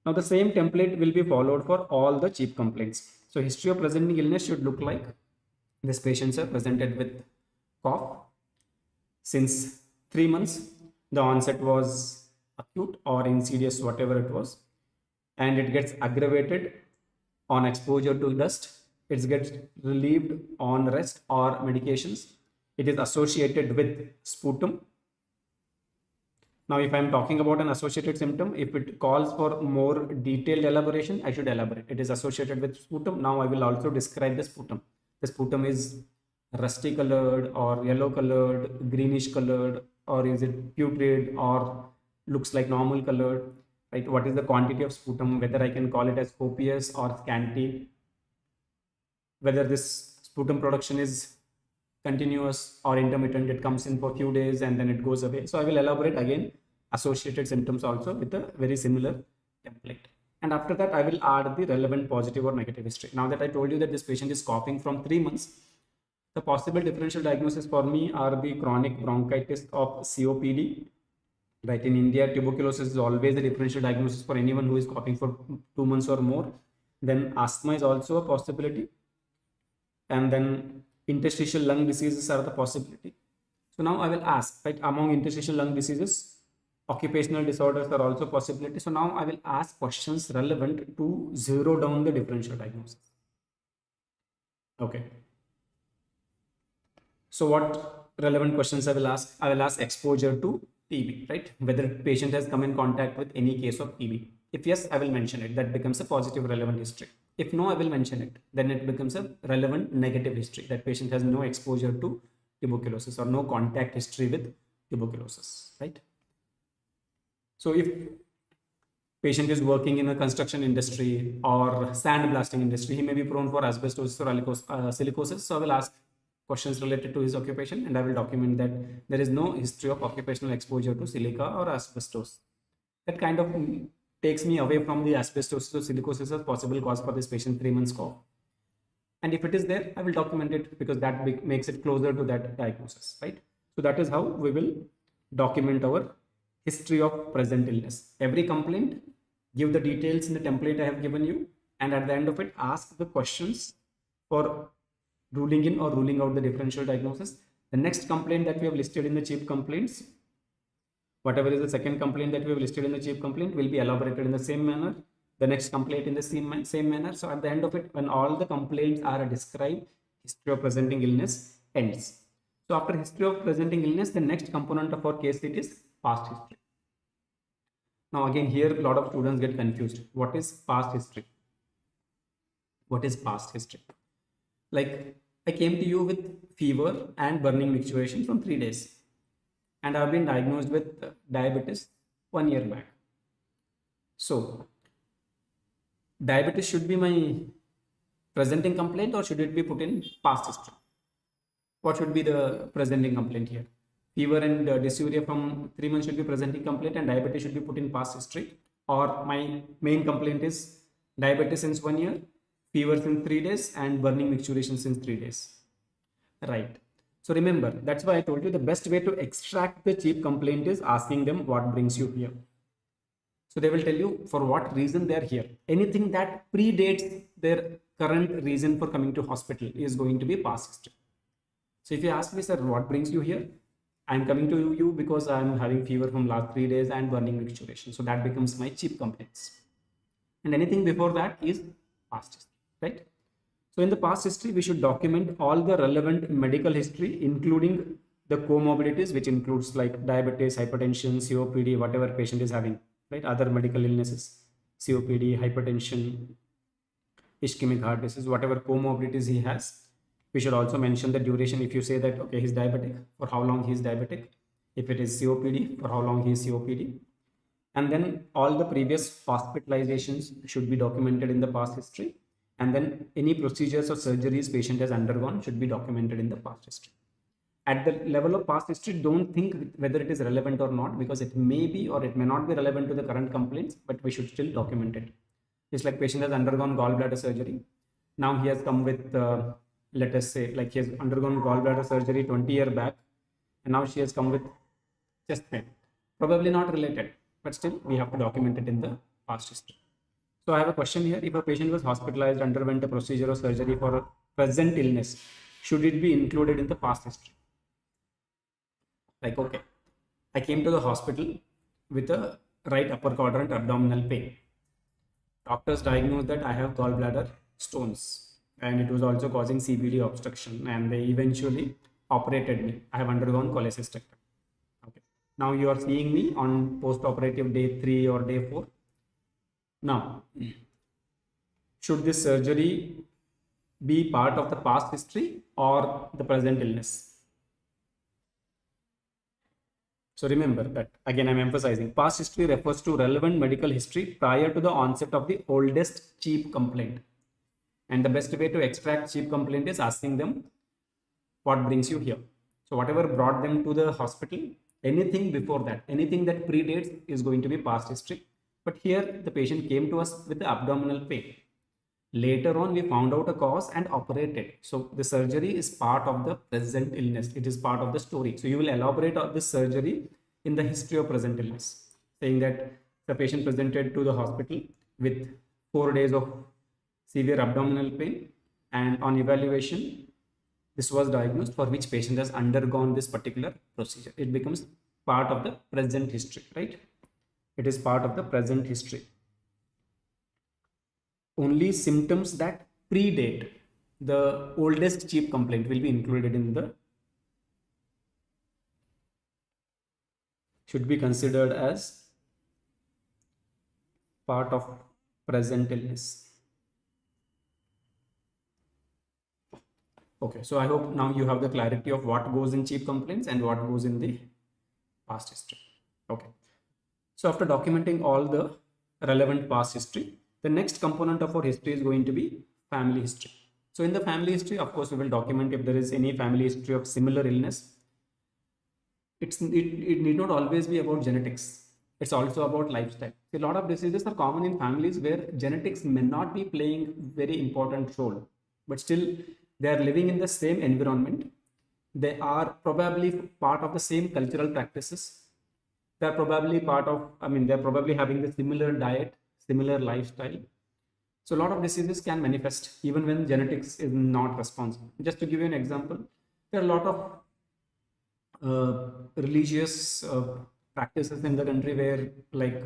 Now the same template will be followed for all the chief complaints. So history of presenting illness should look like this patients are presented with cough since 3 months. The onset was acute or insidious, whatever it was, and it gets aggravated on exposure to dust. It gets relieved on rest or medications. It is associated with sputum. Now, if I'm talking about an associated symptom, if it calls for more detailed elaboration, I should elaborate. It is associated with sputum. Now, I will also describe the sputum. The sputum is rusty colored or yellow colored, greenish colored, or is it putrid or looks like normal colored, right? What is the quantity of sputum, whether I can call it as copious or scanty, whether this sputum production is continuous or intermittent, it comes in for a few days and then it goes away. So I will elaborate again associated symptoms also with a very similar template. And after that, I will add the relevant positive or negative history. Now that I told you that this patient is coughing from 3 months, the possible differential diagnosis for me are the chronic bronchitis of COPD. Right, in India, tuberculosis is always a differential diagnosis for anyone who is coughing for 2 months or more. Then asthma is also a possibility. And then interstitial lung diseases are the possibility. So now I will ask, right, among interstitial lung diseases, occupational disorders are also possibility. So now I will ask questions relevant to zero down the differential diagnosis. Okay. So what relevant questions I will ask? I will ask exposure to TB, right? Whether patient has come in contact with any case of TB. If yes, I will mention it. That becomes a positive relevant history. If no, I will mention it. Then it becomes a relevant negative history. That patient has no exposure to tuberculosis or no contact history with tuberculosis, right? So if patient is working in a construction industry or sandblasting industry, he may be prone for asbestosis or silicosis. So I will ask questions related to his occupation and I will document that there is no history of occupational exposure to silica or asbestos. That kind of takes me away from the asbestosis or silicosis as possible cause for this patient 3 months cough. And if it is there, I will document it because that makes it closer to that diagnosis, right? So that is how we will document our history of present illness. Every complaint, give the details in the template I have given you, and at the end of it, ask the questions for ruling in or ruling out the differential diagnosis. The next complaint that we have listed in the chief complaints, whatever is the second complaint that we have listed in the chief complaint, will be elaborated in the same manner. The next complaint in the same manner. So at the end of it, when all the complaints are described, history of presenting illness ends. So after history of presenting illness, the next component of our case sheet is past history. Now again, here a lot of students get confused. What is past history? What is past history? Like, I came to you with fever and burning micturition from 3 days, and I've been diagnosed with diabetes 1 year back. So diabetes should be my presenting complaint, or should it be put in past history? What should be the presenting complaint here? Fever and dysuria from 3 months should be presenting complaint, and diabetes should be put in past history. Or my main complaint is diabetes since 1 year, fever since 3 days, and burning micturition since 3 days. Right. So remember, that's why I told you the best way to extract the chief complaint is asking them what brings you here. So they will tell you for what reason they are here. Anything that predates their current reason for coming to hospital is going to be past history. So if you ask me, sir, what brings you here? I'm coming to you because I'm having fever from last 3 days and burning micturition. So that becomes my chief complaints. And anything before that is past history, right? So in the past history, we should document all the relevant medical history, including the comorbidities, which includes like diabetes, hypertension, COPD, whatever patient is having, right? Other medical illnesses, COPD, hypertension, ischemic heart disease, whatever comorbidities he has. We should also mention the duration. If you say that, okay, he's diabetic, for how long he is diabetic. If it is COPD, for how long he is COPD. And then all the previous hospitalizations should be documented in the past history. And then any procedures or surgeries patient has undergone should be documented in the past history. At the level of past history, don't think whether it is relevant or not, because it may be or it may not be relevant to the current complaints, but we should still document it. It's like patient has undergone gallbladder surgery. Now he has come with, let us say, like he has undergone gallbladder surgery 20 years back, and now she has come with chest pain. Probably not related, but still we have to document it in the past history. So I have a question here. If a patient was hospitalized, underwent a procedure or surgery for a present illness, should it be included in the past history? Like, okay, I came to the hospital with a right upper quadrant abdominal pain. Doctors diagnosed that I have gallbladder stones, and it was also causing CBD obstruction, and they eventually operated me. I have undergone cholecystectomy. Okay. Now you are seeing me on post-operative day 3 or day 4. Now, should this surgery be part of the past history or the present illness? So remember that, again, I'm emphasizing past history refers to relevant medical history prior to the onset of the oldest chief complaint. And the best way to extract chief complaint is asking them what brings you here. So whatever brought them to the hospital, anything before that, anything that predates is going to be past history. But here the patient came to us with the abdominal pain. Later on, we found out a cause and operated. So the surgery is part of the present illness. It is part of the story. So you will elaborate on this surgery in the history of present illness, saying that the patient presented to the hospital with 4 days of severe abdominal pain, and on evaluation, this was diagnosed, for which patient has undergone this particular procedure. It becomes part of the present history, right? It is part of the present history. Only symptoms that predate the oldest chief complaint will be included in the, should be considered as part of present illness. Okay, so I hope now you have the clarity of what goes in chief complaints and what goes in the past history. Okay. So after documenting all the relevant past history, the next component of our history is going to be family history. So in the family history, of course, we will document if there is any family history of similar illness. It need not always be about genetics. It's also about lifestyle. A lot of diseases are common in families where genetics may not be playing very important role, but still they are living in the same environment. They are probably part of the same cultural practices. they're probably part of, I mean, they're probably having the similar diet, similar lifestyle. So a lot of diseases can manifest even when genetics is not responsible. Just to give you an example, there are a lot of religious practices in the country where, like,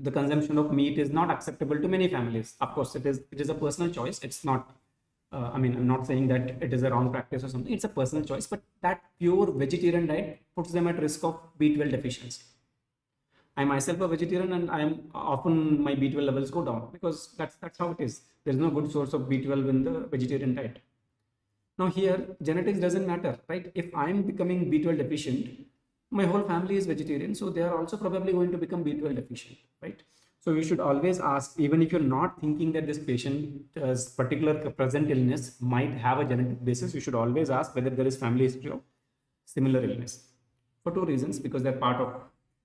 the consumption of meat is not acceptable to many families. Of course, it is a personal choice. It's not. I mean, I'm not saying that it is a wrong practice or something. It's a personal choice, but that pure vegetarian diet puts them at risk of B12 deficiency. I myself a vegetarian, and I am often my B12 levels go down because that's how it is. There's no good source of B12 in the vegetarian diet. Now here, genetics doesn't matter, right? If I'm becoming B12 deficient, my whole family is vegetarian, so they are also probably going to become B12 deficient, right? So you should always ask, even if you're not thinking that this patient's particular present illness might have a genetic basis, you should always ask whether there is family history of similar illness. For two reasons: because they're part of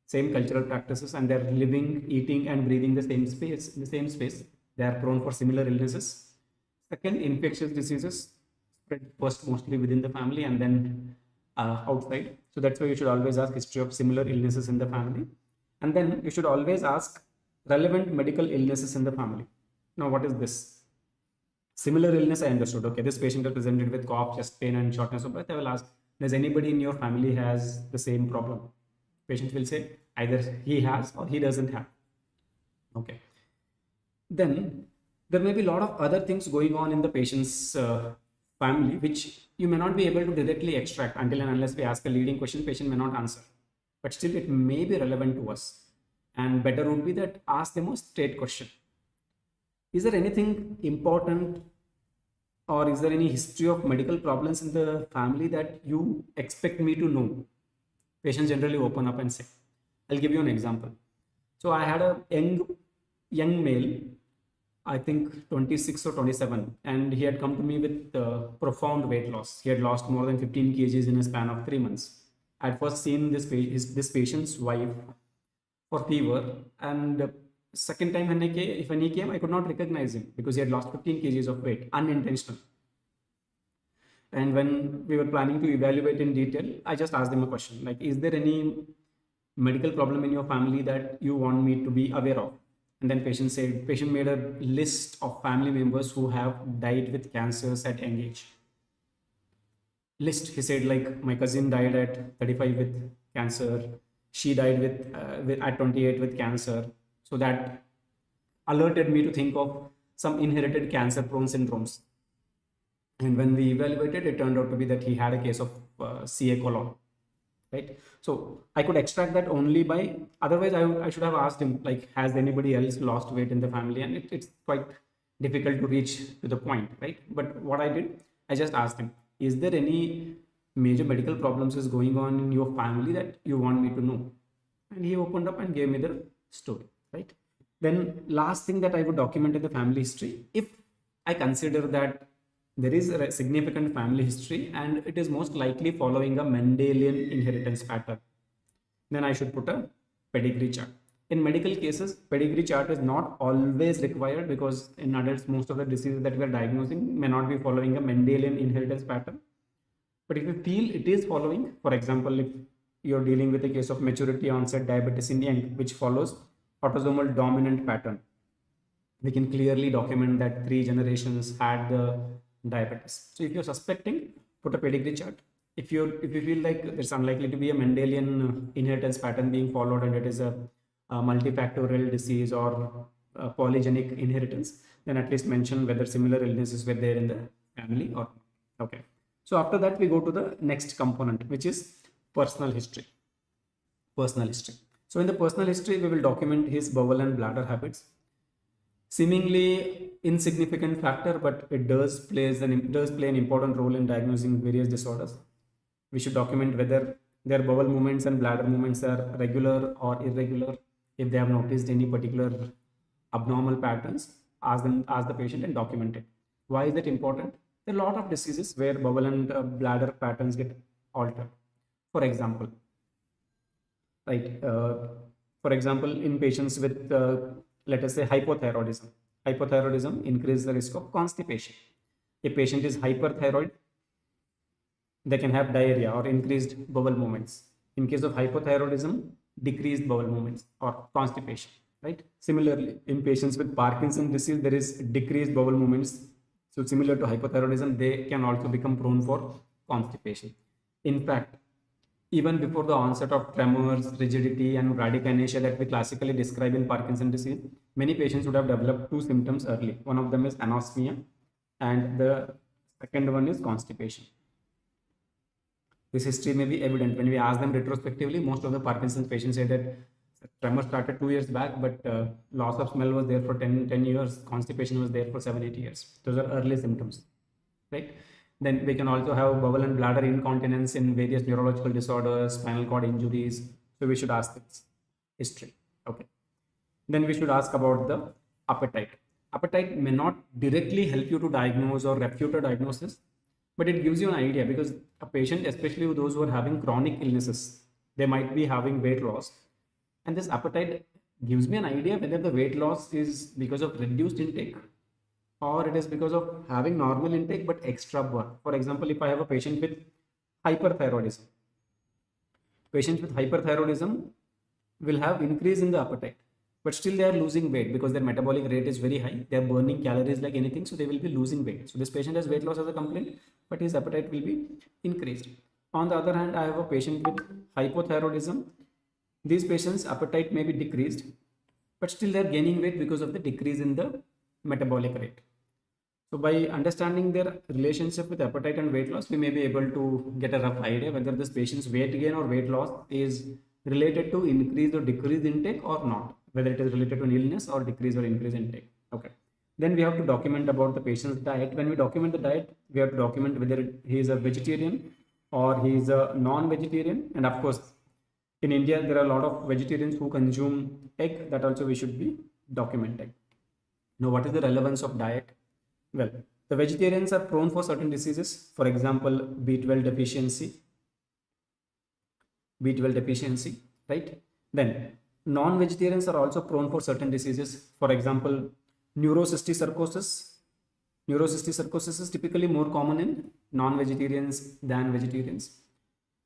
same cultural practices and they're living, eating, and breathing the same space in the same space. They are prone for similar illnesses. Second, infectious diseases spread first mostly within the family and then outside. So that's why you should always ask history of similar illnesses in the family. And then you should always ask relevant medical illnesses in the family. Now, what is this? Similar illness, I understood. Okay, this patient is presented with cough, chest pain, and shortness of breath. I will ask, does anybody in your family has the same problem? Patient will say either he has or he doesn't have. Okay. Then there may be a lot of other things going on in the patient's family, which you may not be able to directly extract until and unless we ask a leading question. Patient may not answer, but still it may be relevant to us. And better would be that ask them a straight question. Is there anything important, or is there any history of medical problems in the family that you expect me to know? Patients generally open up and say. I'll give you an example. So I had a young male, I think 26 or 27, and he had come to me with profound weight loss. He had lost more than 15 kgs in a span of 3 months. I had first seen this patient's wife for fever, and second time when he came, I could not recognize him because he had lost 15 kgs of weight, unintentional. And when we were planning to evaluate in detail, I just asked them a question like, is there any medical problem in your family that you want me to be aware of? And then patient made a list of family members who have died with cancers at young age. List, he said, like, my cousin died at 35 with cancer. She died at 28 with cancer. So that alerted me to think of some inherited cancer prone syndromes. And when we evaluated, it turned out to be that he had a case of CA colon, right? So I could extract that only by, otherwise I should have asked him, like, has anybody else lost weight in the family? And it's quite difficult to reach to the point, right? But what I did, I just asked him, is there any major medical problems is going on in your family that you want me to know? And he opened up and gave me the story, right? Then last thing that I would document in the family history, if I consider that there is a significant family history and it is most likely following a Mendelian inheritance pattern, then I should put a pedigree chart. In medical cases, pedigree chart is not always required because in adults, most of the diseases that we are diagnosing may not be following a Mendelian inheritance pattern. But if you feel it is following, for example, if you're dealing with a case of maturity onset diabetes in young, which follows autosomal dominant pattern, we can clearly document that 3 generations had the diabetes. So if you're suspecting, put a pedigree chart. If you feel like there's unlikely to be a Mendelian inheritance pattern being followed and it is a multifactorial disease or polygenic inheritance, then at least mention whether similar illnesses were there in the family or not. Okay. So after that, we go to the next component, which is personal history. Personal history. So in the personal history, we will document his bowel and bladder habits. Seemingly insignificant factor, but it does play an important role in diagnosing various disorders. We should document whether their bowel movements and bladder movements are regular or irregular. If they have noticed any particular abnormal patterns, ask the patient and document it. Why is that important? There are a lot of diseases where bowel and bladder patterns get altered. For example, right? For example, in patients with let us say hypothyroidism increases the risk of constipation. If patient is hyperthyroid, they can have diarrhea or increased bowel movements. In case of hypothyroidism, decreased bowel movements or constipation, right? Similarly, in patients with Parkinson's disease, there is decreased bowel movements. So similar to hypothyroidism, they can also become prone for constipation. In fact, even before the onset of tremors, rigidity, and bradykinesia that we classically describe in Parkinson's disease, many patients would have developed two symptoms early. One of them is anosmia, and the second one is constipation. This history may be evident when we ask them retrospectively. Most of the Parkinson's patients say that tremor started 2 years back, but loss of smell was there for 10 years. Constipation was there for 7, 8 years. Those are early symptoms, right? Then we can also have bowel and bladder incontinence in various neurological disorders, spinal cord injuries. So we should ask this history. Okay. Then we should ask about the appetite. Appetite may not directly help you to diagnose or refute a diagnosis, but it gives you an idea, because a patient, especially those who are having chronic illnesses, they might be having weight loss, and this appetite gives me an idea whether the weight loss is because of reduced intake or it is because of having normal intake but extra burn. For example, if I have a patient with hyperthyroidism, patients with hyperthyroidism will have increase in the appetite, but still they are losing weight because their metabolic rate is very high. They are burning calories like anything, so they will be losing weight. So this patient has weight loss as a complaint, but his appetite will be increased. On the other hand, I have a patient with hypothyroidism. These patients' appetite may be decreased, but still they are gaining weight because of the decrease in the metabolic rate. So by understanding their relationship with appetite and weight loss, we may be able to get a rough idea whether this patient's weight gain or weight loss is related to increase or decrease intake or not, whether it is related to an illness or decrease or increase intake. Okay. Then we have to document about the patient's diet. When we document the diet, we have to document whether he is a vegetarian or he is a non-vegetarian. And of course, in India, there are a lot of vegetarians who consume egg. That also we should be documenting. Now, what is the relevance of diet? Well, the vegetarians are prone for certain diseases. For example, B12 deficiency, right? Then non-vegetarians are also prone for certain diseases. For example, neurocysticercosis. Neurocysticercosis is typically more common in non-vegetarians than vegetarians.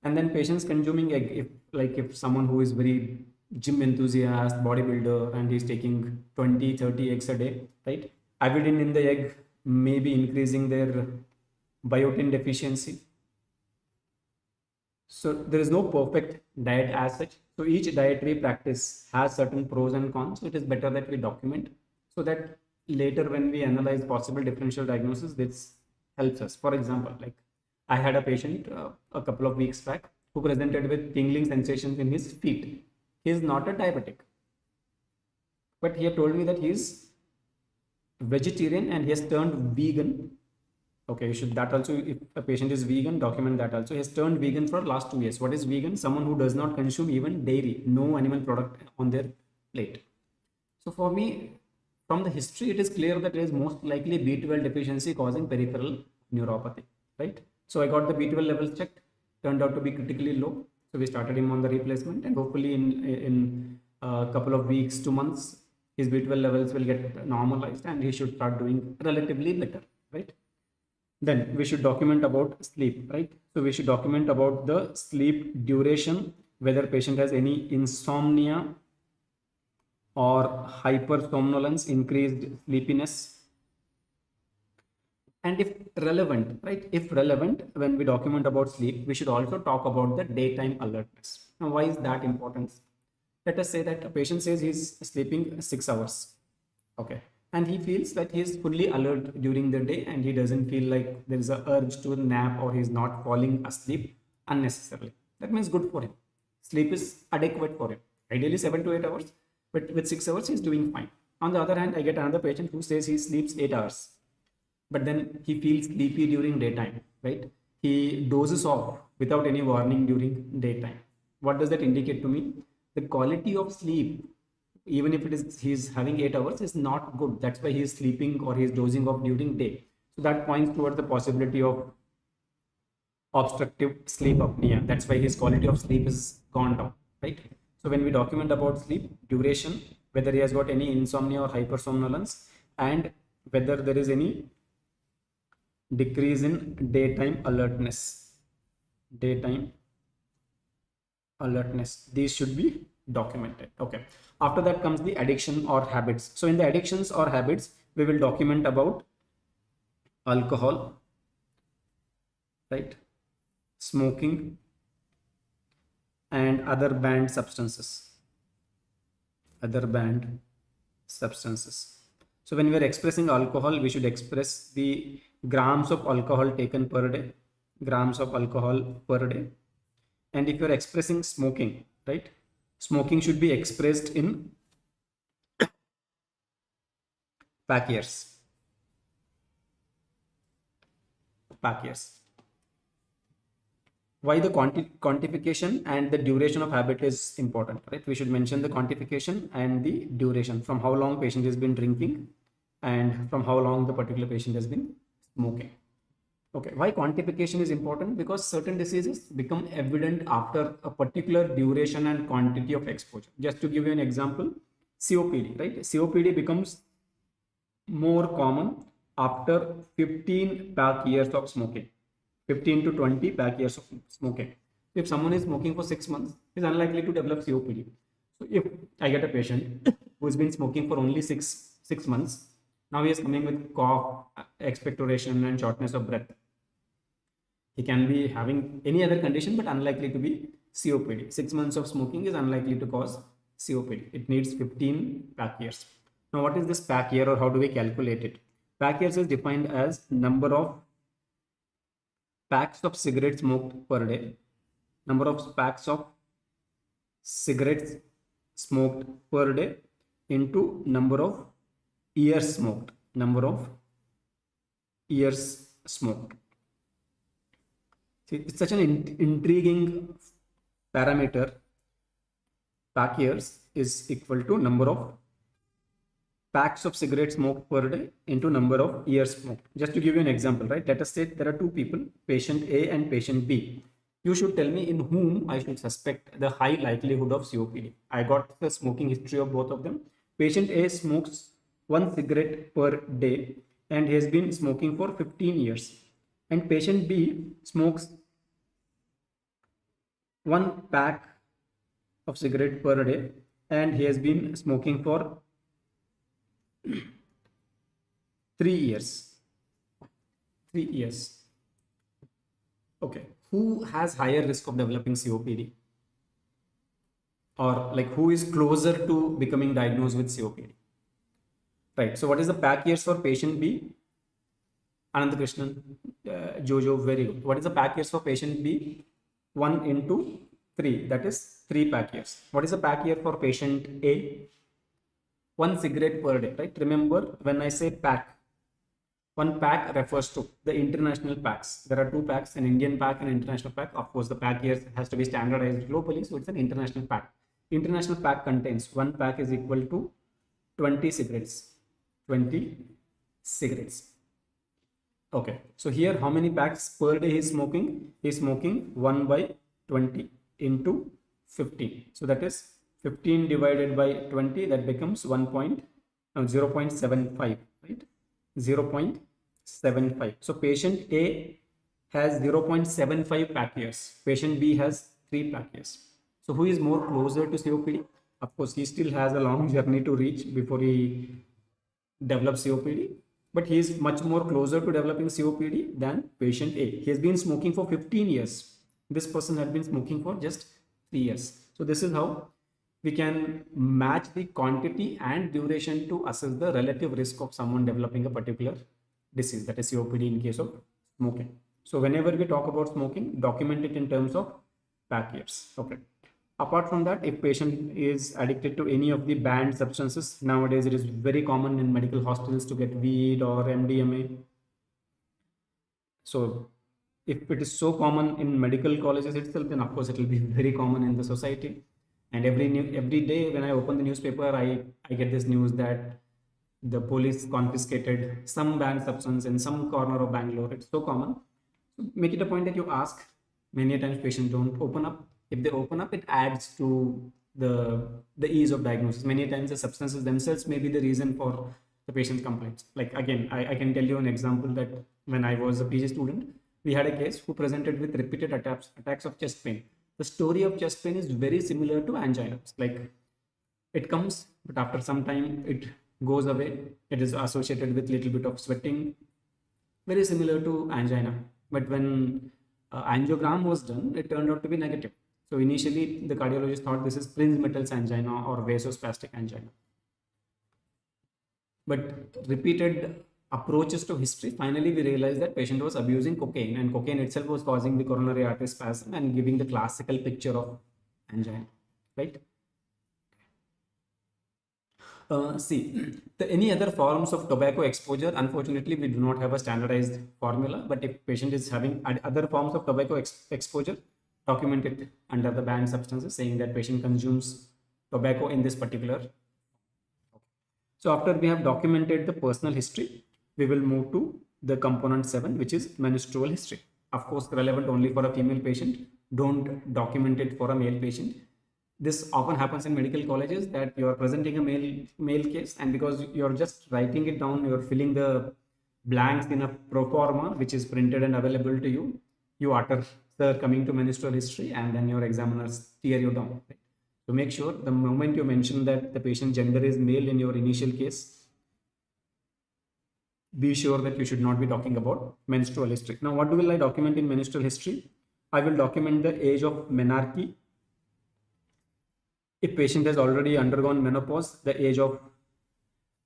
And then patients consuming egg, if someone who is very gym enthusiast, bodybuilder, and he's taking 20, 30 eggs a day, right? Iodine in the egg may be increasing their biotin deficiency. So there is no perfect diet as such. So each dietary practice has certain pros and cons. So it is better that we document so that later when we analyze possible differential diagnosis, this helps us. For example, like I had a patient a couple of weeks back who presented with tingling sensations in his feet. He is not a diabetic, but he had told me that he is vegetarian and he has turned vegan. Okay, you should that also, if a patient is vegan, document that also. He has turned vegan for last 2 years. What is vegan? Someone who does not consume even dairy, no animal product on their plate. So for me, from the history, it is clear that it is most likely B12 deficiency causing peripheral neuropathy, right? So I got the B12 levels checked, turned out to be critically low. So we started him on the replacement, and hopefully in a couple of weeks to months, his B12 levels will get normalized and he should start doing relatively better, right? Then we should document about sleep, right? So we should document about the sleep duration, whether patient has any insomnia or hypersomnolence, increased sleepiness. And if relevant, right? If relevant, when we document about sleep, we should also talk about the daytime alertness. Now, why is that important? Let us say that a patient says he's sleeping 6 hours. Okay. And he feels that he is fully alert during the day and he doesn't feel like there is a urge to nap or he's not falling asleep unnecessarily. That means good for him. Sleep is adequate for him. Ideally 7 to 8 hours, but with 6 hours he's doing fine. On the other hand, I get another patient who says he sleeps 8 hours, but then he feels sleepy during daytime, right? He dozes off without any warning during daytime. What does that indicate to me? The quality of sleep, even if it is he's having 8 hours, is not good. That's why he's sleeping or he's dozing off during day. So that points towards the possibility of obstructive sleep apnea. That's why his quality of sleep is gone down, right? So when we document about sleep duration, whether he has got any insomnia or hypersomnolence, and whether there is any decrease in daytime alertness, these should be documented. Okay. After that comes the addiction or habits. So in the addictions or habits, we will document about alcohol, right? Smoking and other banned substances. Other banned substances. So when we are expressing alcohol, we should express the grams of alcohol taken per day, grams of alcohol per day. And if you're expressing smoking, right, smoking should be expressed in pack years. Pack years. Why the quantification and the duration of habit is important, right? We should mention the quantification and the duration, from how long patient has been drinking and from how long the particular patient has been smoking. Okay, why quantification is important? Because certain diseases become evident after a particular duration and quantity of exposure. Just to give you an example, COPD, right? COPD becomes more common after 15 pack years of smoking. 15 to 20 pack years of smoking. If someone is smoking for 6 months, is unlikely to develop COPD. So if I get a patient who has been smoking for only six months, now he is coming with cough, expectoration, and shortness of breath. He can be having any other condition, but unlikely to be COPD. 6 months of smoking is unlikely to cause COPD. It needs 15 pack years. Now, what is this pack year, or how do we calculate it? Pack years is defined as number of packs of cigarettes smoked per day, number of packs of cigarettes smoked per day into number of years smoked, number of years smoked. See, it's such an intriguing parameter. Pack years is equal to number of packs of cigarettes smoked per day into number of years smoked. Just to give you an example, right? Let us say there are two people, patient A and patient B. You should tell me in whom I should suspect the high likelihood of COPD. I got the smoking history of both of them. Patient A smokes 1 cigarette per day and he has been smoking for 15 years. And patient B smokes 1 pack of cigarette per day and he has been smoking for 3 years. 3 years. Okay. Who has higher risk of developing COPD? Or like who is closer to becoming diagnosed with COPD? Right. So what is the pack years for patient B? Anand Krishnan, Jojo, very good. What is the pack years for patient B? 1 into 3. That is 3 pack years. What is the pack year for patient A? 1 cigarette per day, right? Remember, when I say pack, 1 pack refers to the international packs. There are 2 packs, an Indian pack and an international pack. Of course, the pack years has to be standardized globally, so it's an international pack. International pack contains 1 pack is equal to 20 cigarettes. 20 cigarettes. Okay, so here how many packs per day he is smoking? He is smoking 1 by 20 into 15. So that is 15 divided by 20, that becomes 0.75, right? 0.75. So patient A has 0.75 pack years. Patient B has 3 pack years. So who is more closer to COPD? Of course, he still has a long journey to reach before he develops COPD, but he is much more closer to developing COPD than patient A. He has been smoking for 15 years. This person had been smoking for just 3 years. So this is how we can match the quantity and duration to assess the relative risk of someone developing a particular disease, that is COPD in case of smoking. So whenever we talk about smoking, document it in terms of pack years. Okay. Apart from that, if patient is addicted to any of the banned substances, nowadays it is very common in medical hospitals to get weed or MDMA. So if it is so common in medical colleges itself, then of course it will be very common in the society. And every day when I open the newspaper, I get this news that the police confiscated some banned substance in some corner of Bangalore. It's so common. So make it a point that you ask. Many times patients don't open up. If they open up, it adds to the ease of diagnosis. Many times the substances themselves may be the reason for the patient's complaints. Like again, I can tell you an example that when I was a PG student, we had a case who presented with repeated attacks of chest pain. the story of chest pain is very similar to angina. Like it comes, but after some time it goes away. It is associated with little bit of sweating, very similar to angina. But when angiogram was done, it turned out to be negative. So initially, the cardiologist thought this is Prinzmetal's angina or vasospastic angina. But repeated approaches to history, finally we realized that patient was abusing cocaine, and cocaine itself was causing the coronary artery spasm and giving the classical picture of angina, right? Any other forms of tobacco exposure, unfortunately, we do not have a standardized formula, but if patient is having other forms of tobacco exposure, document it under the banned substances, saying that patient consumes tobacco in this particular. So after we have documented the personal history, we will move to the component 7, which is menstrual history. Of course, relevant only for a female patient. Don't document it for a male patient. This often happens in medical colleges, that you are presenting a male case, and because you're just writing it down, you're filling the blanks in a pro forma which is printed and available to you. You utter, sir, coming to menstrual history, and then your examiners tear you down. Right? So make sure the moment you mention that the patient gender is male in your initial case, be sure that you should not be talking about menstrual history. Now, what will I document in menstrual history? I will document the age of menarche. If patient has already undergone menopause, the age of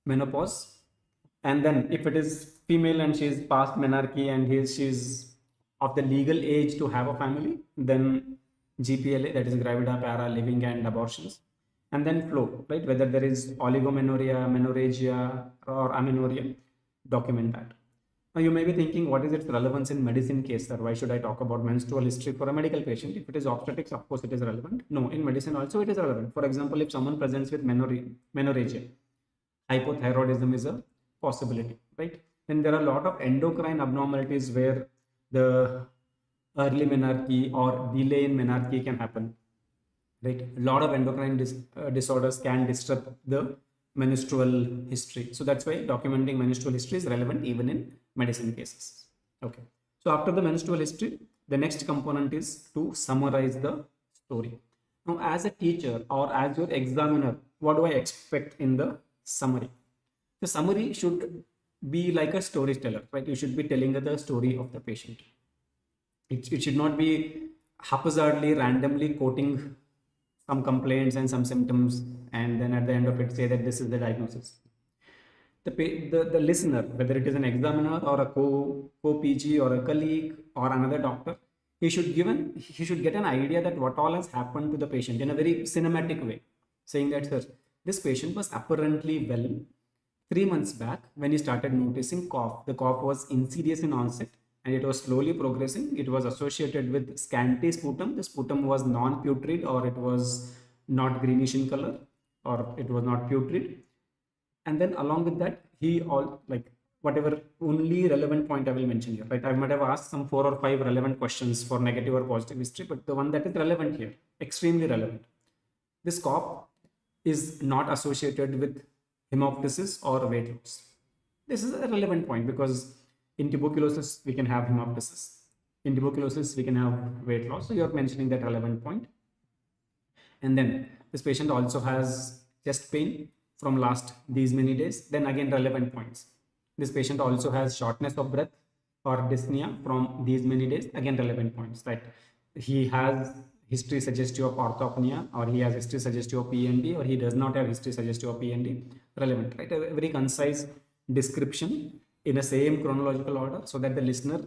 menopause. And then if it is female and she is past menarche and she's of the legal age to have a family, then GPLA, that is gravida, para, living and abortions. And then flow, right? Whether there is oligomenorrhea, menorrhagia or amenorrhea, document that. Now you may be thinking, what is its relevance in medicine case, sir? Why should I talk about menstrual history for a medical patient? If it is obstetrics, of course it is relevant. No, in medicine also it is relevant. For example, if someone presents with menorrhagia, hypothyroidism is a possibility, right? Then there are a lot of endocrine abnormalities where the early menarche or delay in menarche can happen, right? A lot of endocrine disorders can disrupt the menstrual history. So that's why documenting menstrual history is relevant even in medicine cases. Okay. So after the menstrual history, the next component is to summarize the story. Now, as a teacher or as your examiner, what do I expect in the summary? The summary should be like a storyteller, right? You should be telling the story of the patient. It should not be haphazardly, randomly quoting some complaints and some symptoms, and then at the end of it say that this is the diagnosis. The listener, whether it is an examiner or a co-PG or a colleague or another doctor, he should get an idea that what all has happened to the patient in a very cinematic way, saying that, sir, this patient was apparently well 3 months back when he started noticing cough. The cough was insidious in onset and it was slowly progressing. It was associated with scanty sputum. The sputum was non-putrid, or it was not greenish in color, or it was not putrid. And then along with that, whatever only relevant point I will mention here, right? I might have asked some 4 or 5 relevant questions for negative or positive history, but the one that is relevant here, extremely relevant. This cough is not associated with hemoptysis or weight loss. This is a relevant point because in tuberculosis, we can have hemoptysis. In tuberculosis, we can have weight loss. So you're mentioning that relevant point. And then this patient also has chest pain from last these many days. Then again, relevant points. This patient also has shortness of breath or dyspnea from these many days. Again, relevant points. That he has history suggestive of orthopnea, or he has history suggestive of PND, or he does not have history suggestive of PND. Relevant, right? A very concise description in a same chronological order so that the listener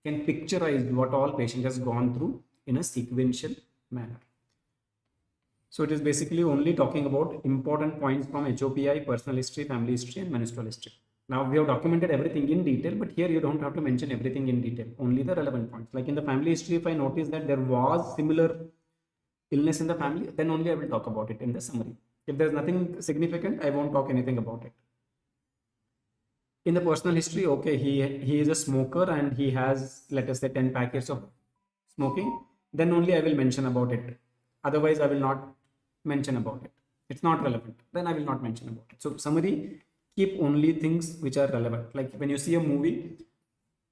can picturize what all patient has gone through in a sequential manner. So it is basically only talking about important points from HOPI, personal history, family history, and menstrual history. Now we have documented everything in detail, but here you don't have to mention everything in detail, only the relevant points. Like in the family history, if I notice that there was similar illness in the family, then only I will talk about it in the summary. If there's nothing significant, I won't talk anything about it. In the personal history, okay, he is a smoker and he has, let us say, 10 packets of smoking, then only I will mention about it. Otherwise, I will not mention about it. It's not relevant. Then I will not mention about it. So summary, keep only things which are relevant. Like when you see a movie,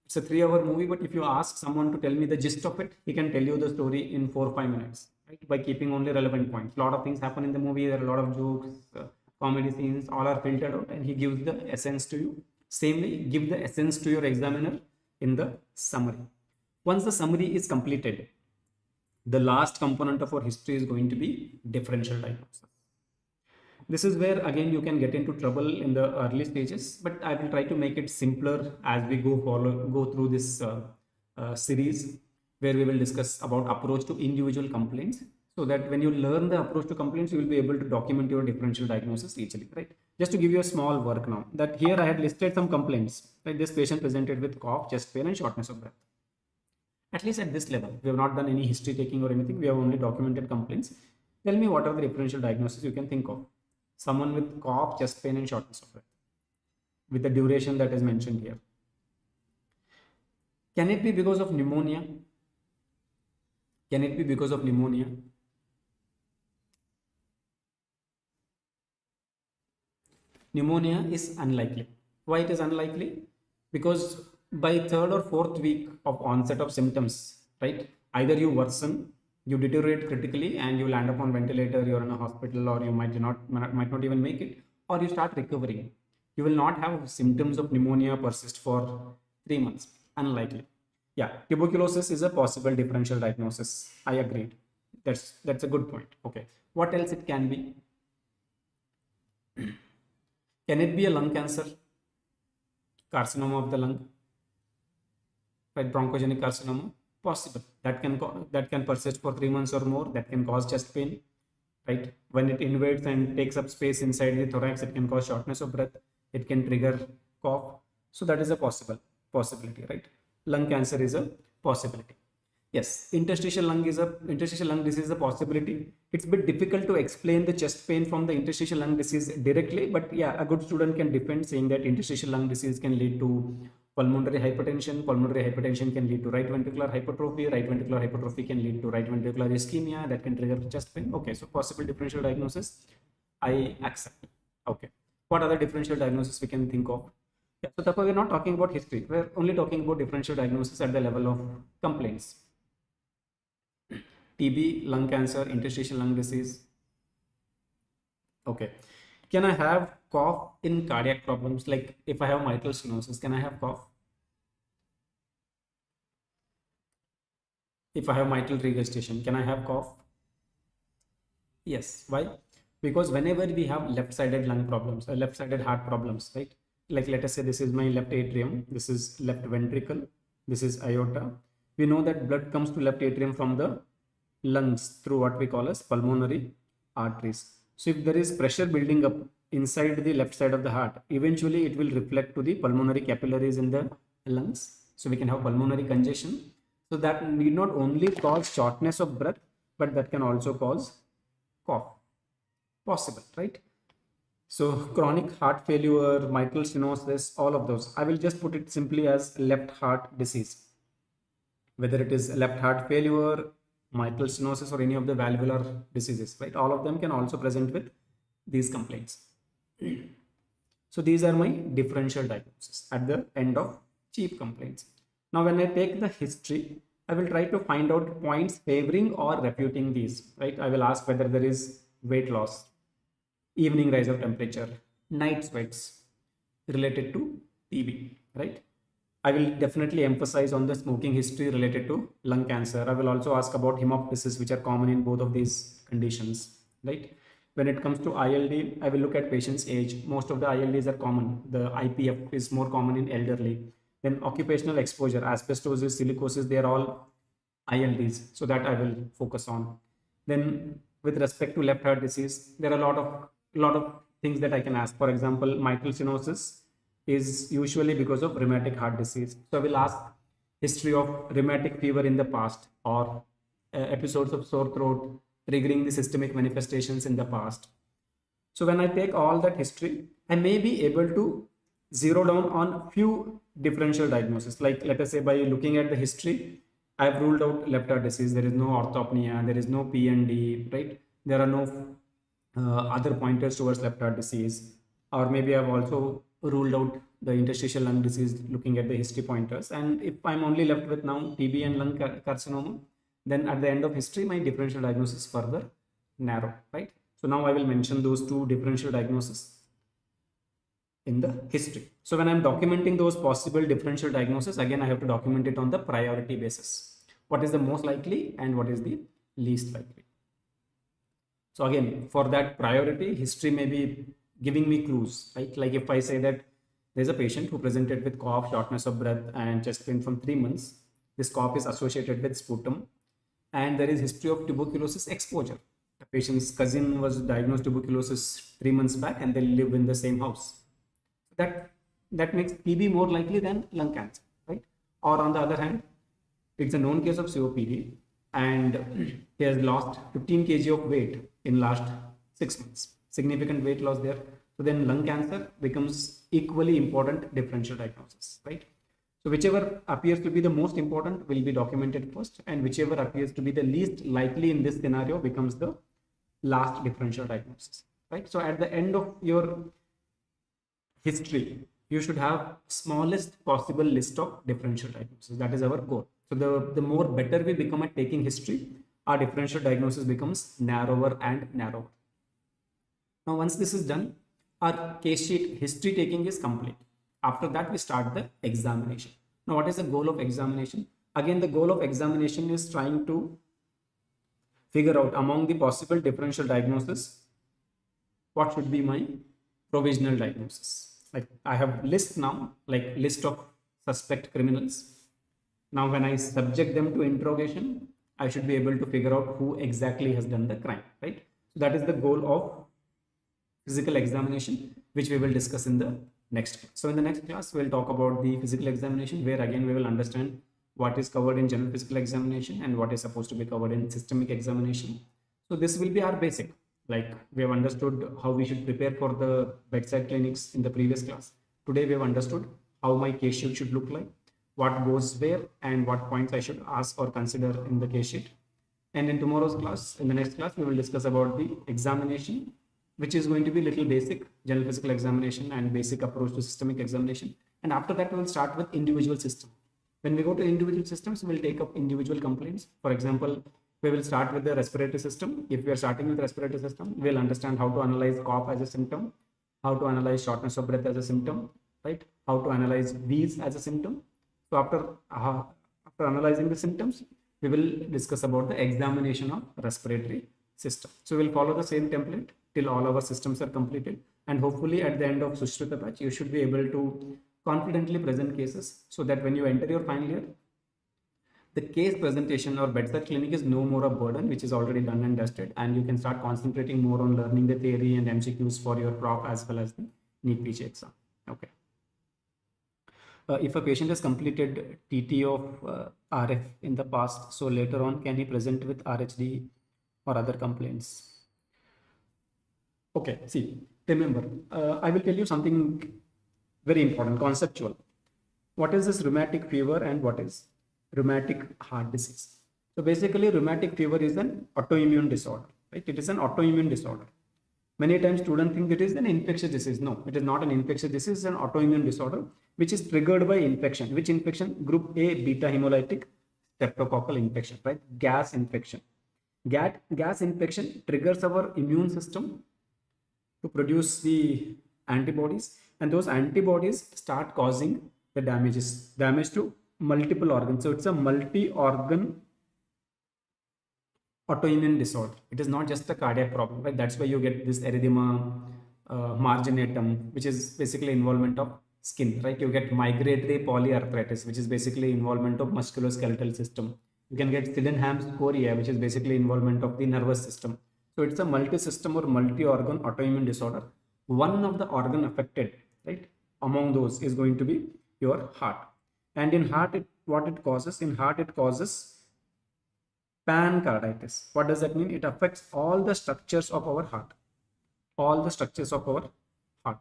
It's a 3 hour movie, but if you ask someone to tell me the gist of it, he can tell you the story in 4 or 5 minutes, right? By keeping only relevant points. A lot of things happen in the movie. There are a lot of jokes, comedy scenes, all are filtered out, and he gives the essence to you. Same way, give the essence to your examiner in the summary. Once the summary is completed, the last component of our history is going to be differential diagnosis. This is where again you can get into trouble in the early stages, but I will try to make it simpler as we go through this series, where we will discuss about approach to individual complaints, so that when you learn the approach to complaints, you will be able to document your differential diagnosis easily, right? Just to give you a small work now, that here I had listed some complaints, right? This patient presented with cough, chest pain, and shortness of breath. At least at this level, we have not done any history taking or anything. We have only documented complaints. Tell me what are the differential diagnoses you can think of. Someone with cough, chest pain, and shortness of breath, with the duration that is mentioned here. Can it be because of pneumonia? Can it be because of pneumonia? Pneumonia is unlikely. Why it is unlikely? Because by third or fourth week of onset of symptoms, right, either you worsen, you deteriorate critically, and you land up on ventilator, you're in a hospital, or you might not even make it, or you start recovering. You will not have symptoms of pneumonia persist for 3 months. Unlikely. Yeah, tuberculosis is a possible differential diagnosis. I agreed. That's a good point. Okay. What else it can be? Can it be a lung cancer? Carcinoma of the lung? Right, bronchogenic carcinoma? Possible. That can persist for 3 months or more. That can cause chest pain. Right? When it invades and takes up space inside the thorax, it can cause shortness of breath. It can trigger cough. So that is a possibility, right? Lung cancer is a possibility. Yes, interstitial lung disease is a possibility. It's a bit difficult to explain the chest pain from the interstitial lung disease directly, but yeah, a good student can defend saying that interstitial lung disease can lead to pulmonary hypertension. Pulmonary hypertension can lead to right ventricular hypertrophy. Right ventricular hypertrophy can lead to right ventricular ischemia that can trigger chest pain. Okay, so possible differential diagnosis, I accept. Okay, what other differential diagnosis we can think of? Yeah, so therefore we're not talking about history. We're only talking about differential diagnosis at the level of complaints. TB, lung cancer, interstitial lung disease. Okay. Can I have cough in cardiac problems? Like if I have mitral stenosis, can I have cough? If I have mitral regurgitation, can I have cough? Yes. Why? Because whenever we have left-sided lung problems, left-sided heart problems, right? Like let us say this is my left atrium, this is left ventricle, this is aorta. We know that blood comes to left atrium from the lungs through what we call as pulmonary arteries. So if there is pressure building up inside the left side of the heart, eventually it will reflect to the pulmonary capillaries in the lungs. So we can have pulmonary congestion. So that need not only cause shortness of breath, but that can also cause cough. Possible, right? So chronic heart failure, mitral stenosis, all of those. I will just put it simply as left heart disease. Whether it is left heart failure, mitral stenosis, or any of the valvular diseases, right? All of them can also present with these complaints. So these are my differential diagnosis at the end of cheap complaints. Now, when I take the history, I will try to find out points favoring or refuting these, right? I will ask whether there is weight loss, evening rise of temperature, night sweats related to TB, right? I will definitely emphasize on the smoking history related to lung cancer. I will also ask about hemoptysis, which are common in both of these conditions, right? When it comes to ILD, I will look at patient's age. Most of the ILDs are common. The IPF is more common in elderly. Then occupational exposure, asbestosis, silicosis, they are all ILDs. So that I will focus on. Then with respect to left heart disease, there are a lot of things that I can ask. For example, mitral stenosis is usually because of rheumatic heart disease. So I will ask history of rheumatic fever in the past, or episodes of sore throat triggering the systemic manifestations in the past. So when I take all that history, I may be able to zero down on few differential diagnoses. Like let us say by looking at the history, I've ruled out left heart disease. There is no orthopnea, there is no PND, right? There are no other pointers towards left heart disease. Or maybe I've also ruled out the interstitial lung disease, looking at the history pointers. And if I'm only left with now TB and lung carcinoma, then at the end of history, my differential diagnosis further narrow, right? So now I will mention those two differential diagnoses in the history. So when I'm documenting those possible differential diagnoses, again, I have to document it on the priority basis. What is the most likely and what is the least likely? So again, for that priority, history may be giving me clues, right? Like if I say that there's a patient who presented with cough, shortness of breath, and chest pain from 3 months. This cough is associated with sputum, and there is history of tuberculosis exposure. The patient's cousin was diagnosed tuberculosis 3 months back, and they live in the same house. That makes TB more likely than lung cancer, right? Or on the other hand, it's a known case of COPD, and he has lost 15 kg of weight in last 6 months. Significant weight loss there. So then lung cancer becomes equally important differential diagnosis, right? So whichever appears to be the most important will be documented first, and whichever appears to be the least likely in this scenario becomes the last differential diagnosis, right? So at the end of your history, you should have smallest possible list of differential diagnoses. That is our goal. So the more better we become at taking history, our differential diagnosis becomes narrower and narrower. Now, once this is done, our case sheet history taking is complete. After that, we start the examination. Now, what is the goal of examination? Again, the goal of examination is trying to figure out among the possible differential diagnosis, what should be my provisional diagnosis. Like I have list now, like list of suspect criminals. Now, when I subject them to interrogation, I should be able to figure out who exactly has done the crime, right? So that is the goal of physical examination, which we will discuss in the next class. So in the next class, we'll talk about the physical examination, where again we will understand what is covered in general physical examination and what is supposed to be covered in systemic examination. So this will be our basic. Like we have understood how we should prepare for the bedside clinics in the previous class. Today we have understood how my case sheet should look like, what goes where, and what points I should ask or consider in the case sheet. And in tomorrow's class, in the next class, we will discuss about the examination, which is going to be little basic general physical examination and basic approach to systemic examination. And after that, we will start with individual system. When we go to individual systems, we will take up individual complaints. For example, we will start with the respiratory system. If we are starting with the respiratory system, we'll understand how to analyze cough as a symptom, how to analyze shortness of breath as a symptom, right? How to analyze wheeze as a symptom. So after analyzing the symptoms, we will discuss about the examination of respiratory system. So we'll follow the same template till all our systems are completed, and hopefully at the end of Sushrita batch, you should be able to confidently present cases, so that when you enter your final year, the case presentation or bedside clinic is no more a burden, which is already done and dusted, and you can start concentrating more on learning the theory and MCQs for your prof as well as the NEET PG exam. Okay. If a patient has completed TT of RF in the past, so later on, can he present with RHD or other complaints? Okay, see, remember, I will tell you something very important, conceptual. What is this rheumatic fever and what is rheumatic heart disease? So basically, rheumatic fever is an autoimmune disorder, right? It is an autoimmune disorder. Many times students think it is an infectious disease. No, it is not an infectious disease, it's an autoimmune disorder, which is triggered by infection. Which infection? Group A beta hemolytic streptococcal infection, right? Gas infection. Gas infection triggers our immune system to produce the antibodies, and those antibodies start causing the damage to multiple organs. So it's a multi-organ autoimmune disorder. It is not just a cardiac problem, right? That's why you get this erythema marginatum, which is basically involvement of skin, right? You get migratory polyarthritis, which is basically involvement of musculoskeletal system. You can get Sydenham's chorea, which is basically involvement of the nervous system. So it's a multi-system or multi-organ autoimmune disorder. One of the organ affected, right, among those is going to be your heart. And in heart, what it causes? In heart, it causes pancarditis. What does that mean? It affects all the structures of our heart. All the structures of our heart.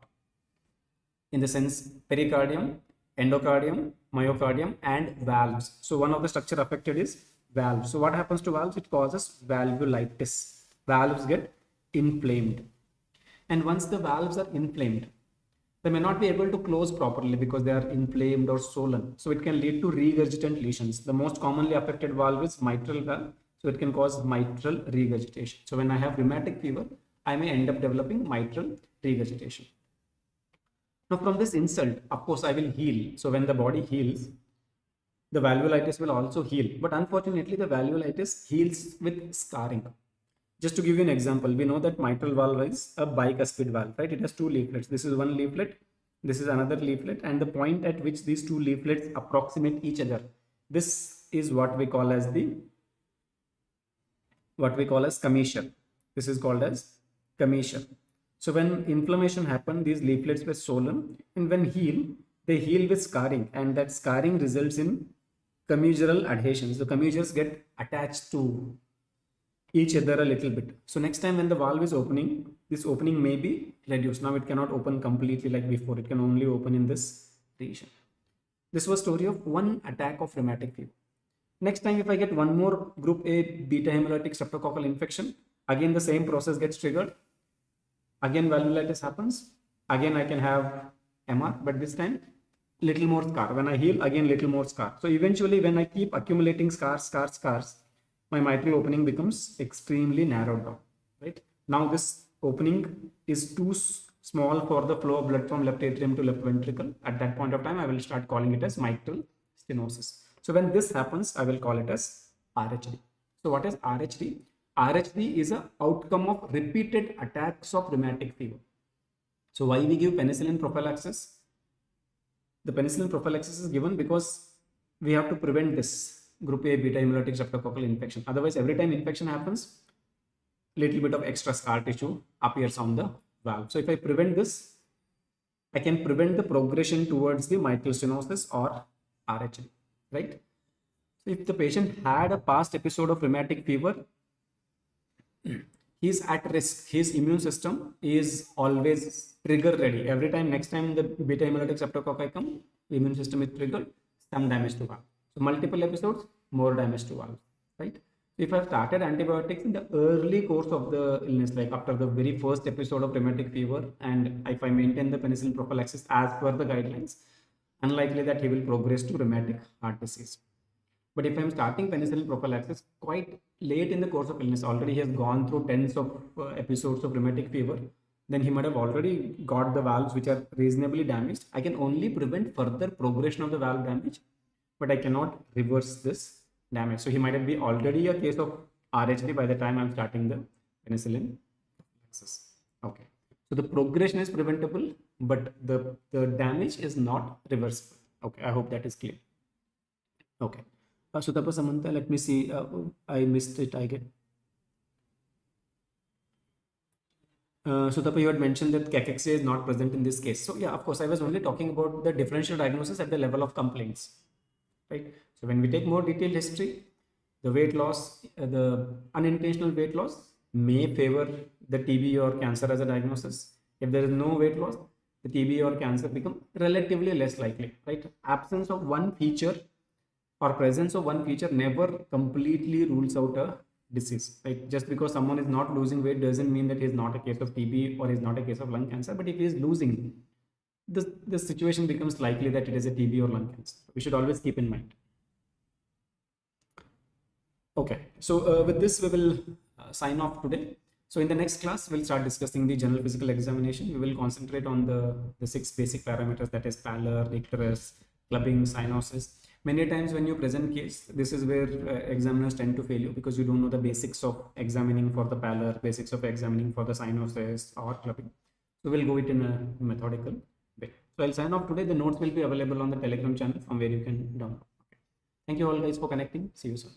In the sense, pericardium, endocardium, myocardium, and valves. So one of the structure affected is valves. So what happens to valves? It causes valvulitis. Valves get inflamed. And once the valves are inflamed, They may not be able to close properly because they are inflamed or swollen. So it can lead to regurgitant lesions. The most commonly affected valve is mitral valve. So it can cause mitral regurgitation. So when I have rheumatic fever, I may end up developing mitral regurgitation. Now from this insult, of course, I will heal. So when the body heals, the valvulitis will also heal. But unfortunately, the valvulitis heals with scarring. Just to give you an example, we know that mitral valve is a bicuspid valve, right? It has two leaflets. This is one leaflet, this is another leaflet, and the point at which these two leaflets approximate each other, this is what we call as commissure. This is called as commissure. So when inflammation happened, these leaflets were swollen, and when they heal with scarring, and that scarring results in commissural adhesions. The commissures get attached to each other a little bit. So next time when the valve is opening, this opening may be reduced. Now it cannot open completely like before. It can only open in this region. This was story of one attack of rheumatic fever. Next time if I get one more group A beta hemolytic streptococcal infection, again the same process gets triggered. Again valvulitis happens. Again I can have MR, but this time little more scar. When I heal, again little more scar. So eventually when I keep accumulating scars, my mitral opening becomes extremely narrowed down, right? Now this opening is too small for the flow of blood from left atrium to left ventricle. At that point of time, I will start calling it as mitral stenosis. So when this happens, I will call it as RHD. So what is RHD? RHD is an outcome of repeated attacks of rheumatic fever. So why we give penicillin prophylaxis? The penicillin prophylaxis is given because we have to prevent this group A beta hemolytic streptococcal infection. Otherwise, every time infection happens, little bit of extra scar tissue appears on the valve. So if I prevent this, I can prevent the progression towards the mitral stenosis or RHD, right? So if the patient had a past episode of rheumatic fever, he is at risk. His immune system is always trigger ready. Every time, next time the beta hemolytic streptococci come, the immune system is triggered, some damage to valve. So multiple episodes, more damage to valve, right? If I started antibiotics in the early course of the illness, like after the very first episode of rheumatic fever, and if I maintain the penicillin prophylaxis as per the guidelines, unlikely that he will progress to rheumatic heart disease. But if I'm starting penicillin prophylaxis quite late in the course of illness, already he has gone through tens of episodes of rheumatic fever, then he might have already got the valves which are reasonably damaged. I can only prevent further progression of the valve damage, but I cannot reverse this damage. So he might be already a case of RHD by the time I'm starting the penicillin prophylaxis. Okay. So the progression is preventable, but the damage is not reversible. Okay. I hope that is clear. Okay. Sutapa Samantha, let me see. I missed it, I get. Sutapa, you had mentioned that cachexia is not present in this case. So yeah, of course, I was only talking about the differential diagnosis at the level of complaints. Right. So when we take more detailed history, the weight loss, the unintentional weight loss may favor the TB or cancer as a diagnosis. If there is no weight loss, the TB or cancer become relatively less likely, right? Absence of one feature or presence of one feature never completely rules out a disease, right? Just because someone is not losing weight doesn't mean that he is not a case of TB or is not a case of lung cancer. But if he is losing, the situation becomes likely that it is a TB or lung cancer. We should always keep in mind. Okay, so with this we will sign off today. So in the next class, we'll start discussing the general physical examination. We will concentrate on the 6 basic parameters, that is pallor, icterus, clubbing, cyanosis. Many times when you present case, this is where examiners tend to fail you because you don't know the basics of examining for the pallor, basics of examining for the cyanosis or clubbing. So we'll go it in a methodical way. So I'll sign off today. The notes will be available on the Telegram channel from where you can download. Okay. Thank you all guys for connecting. See you soon.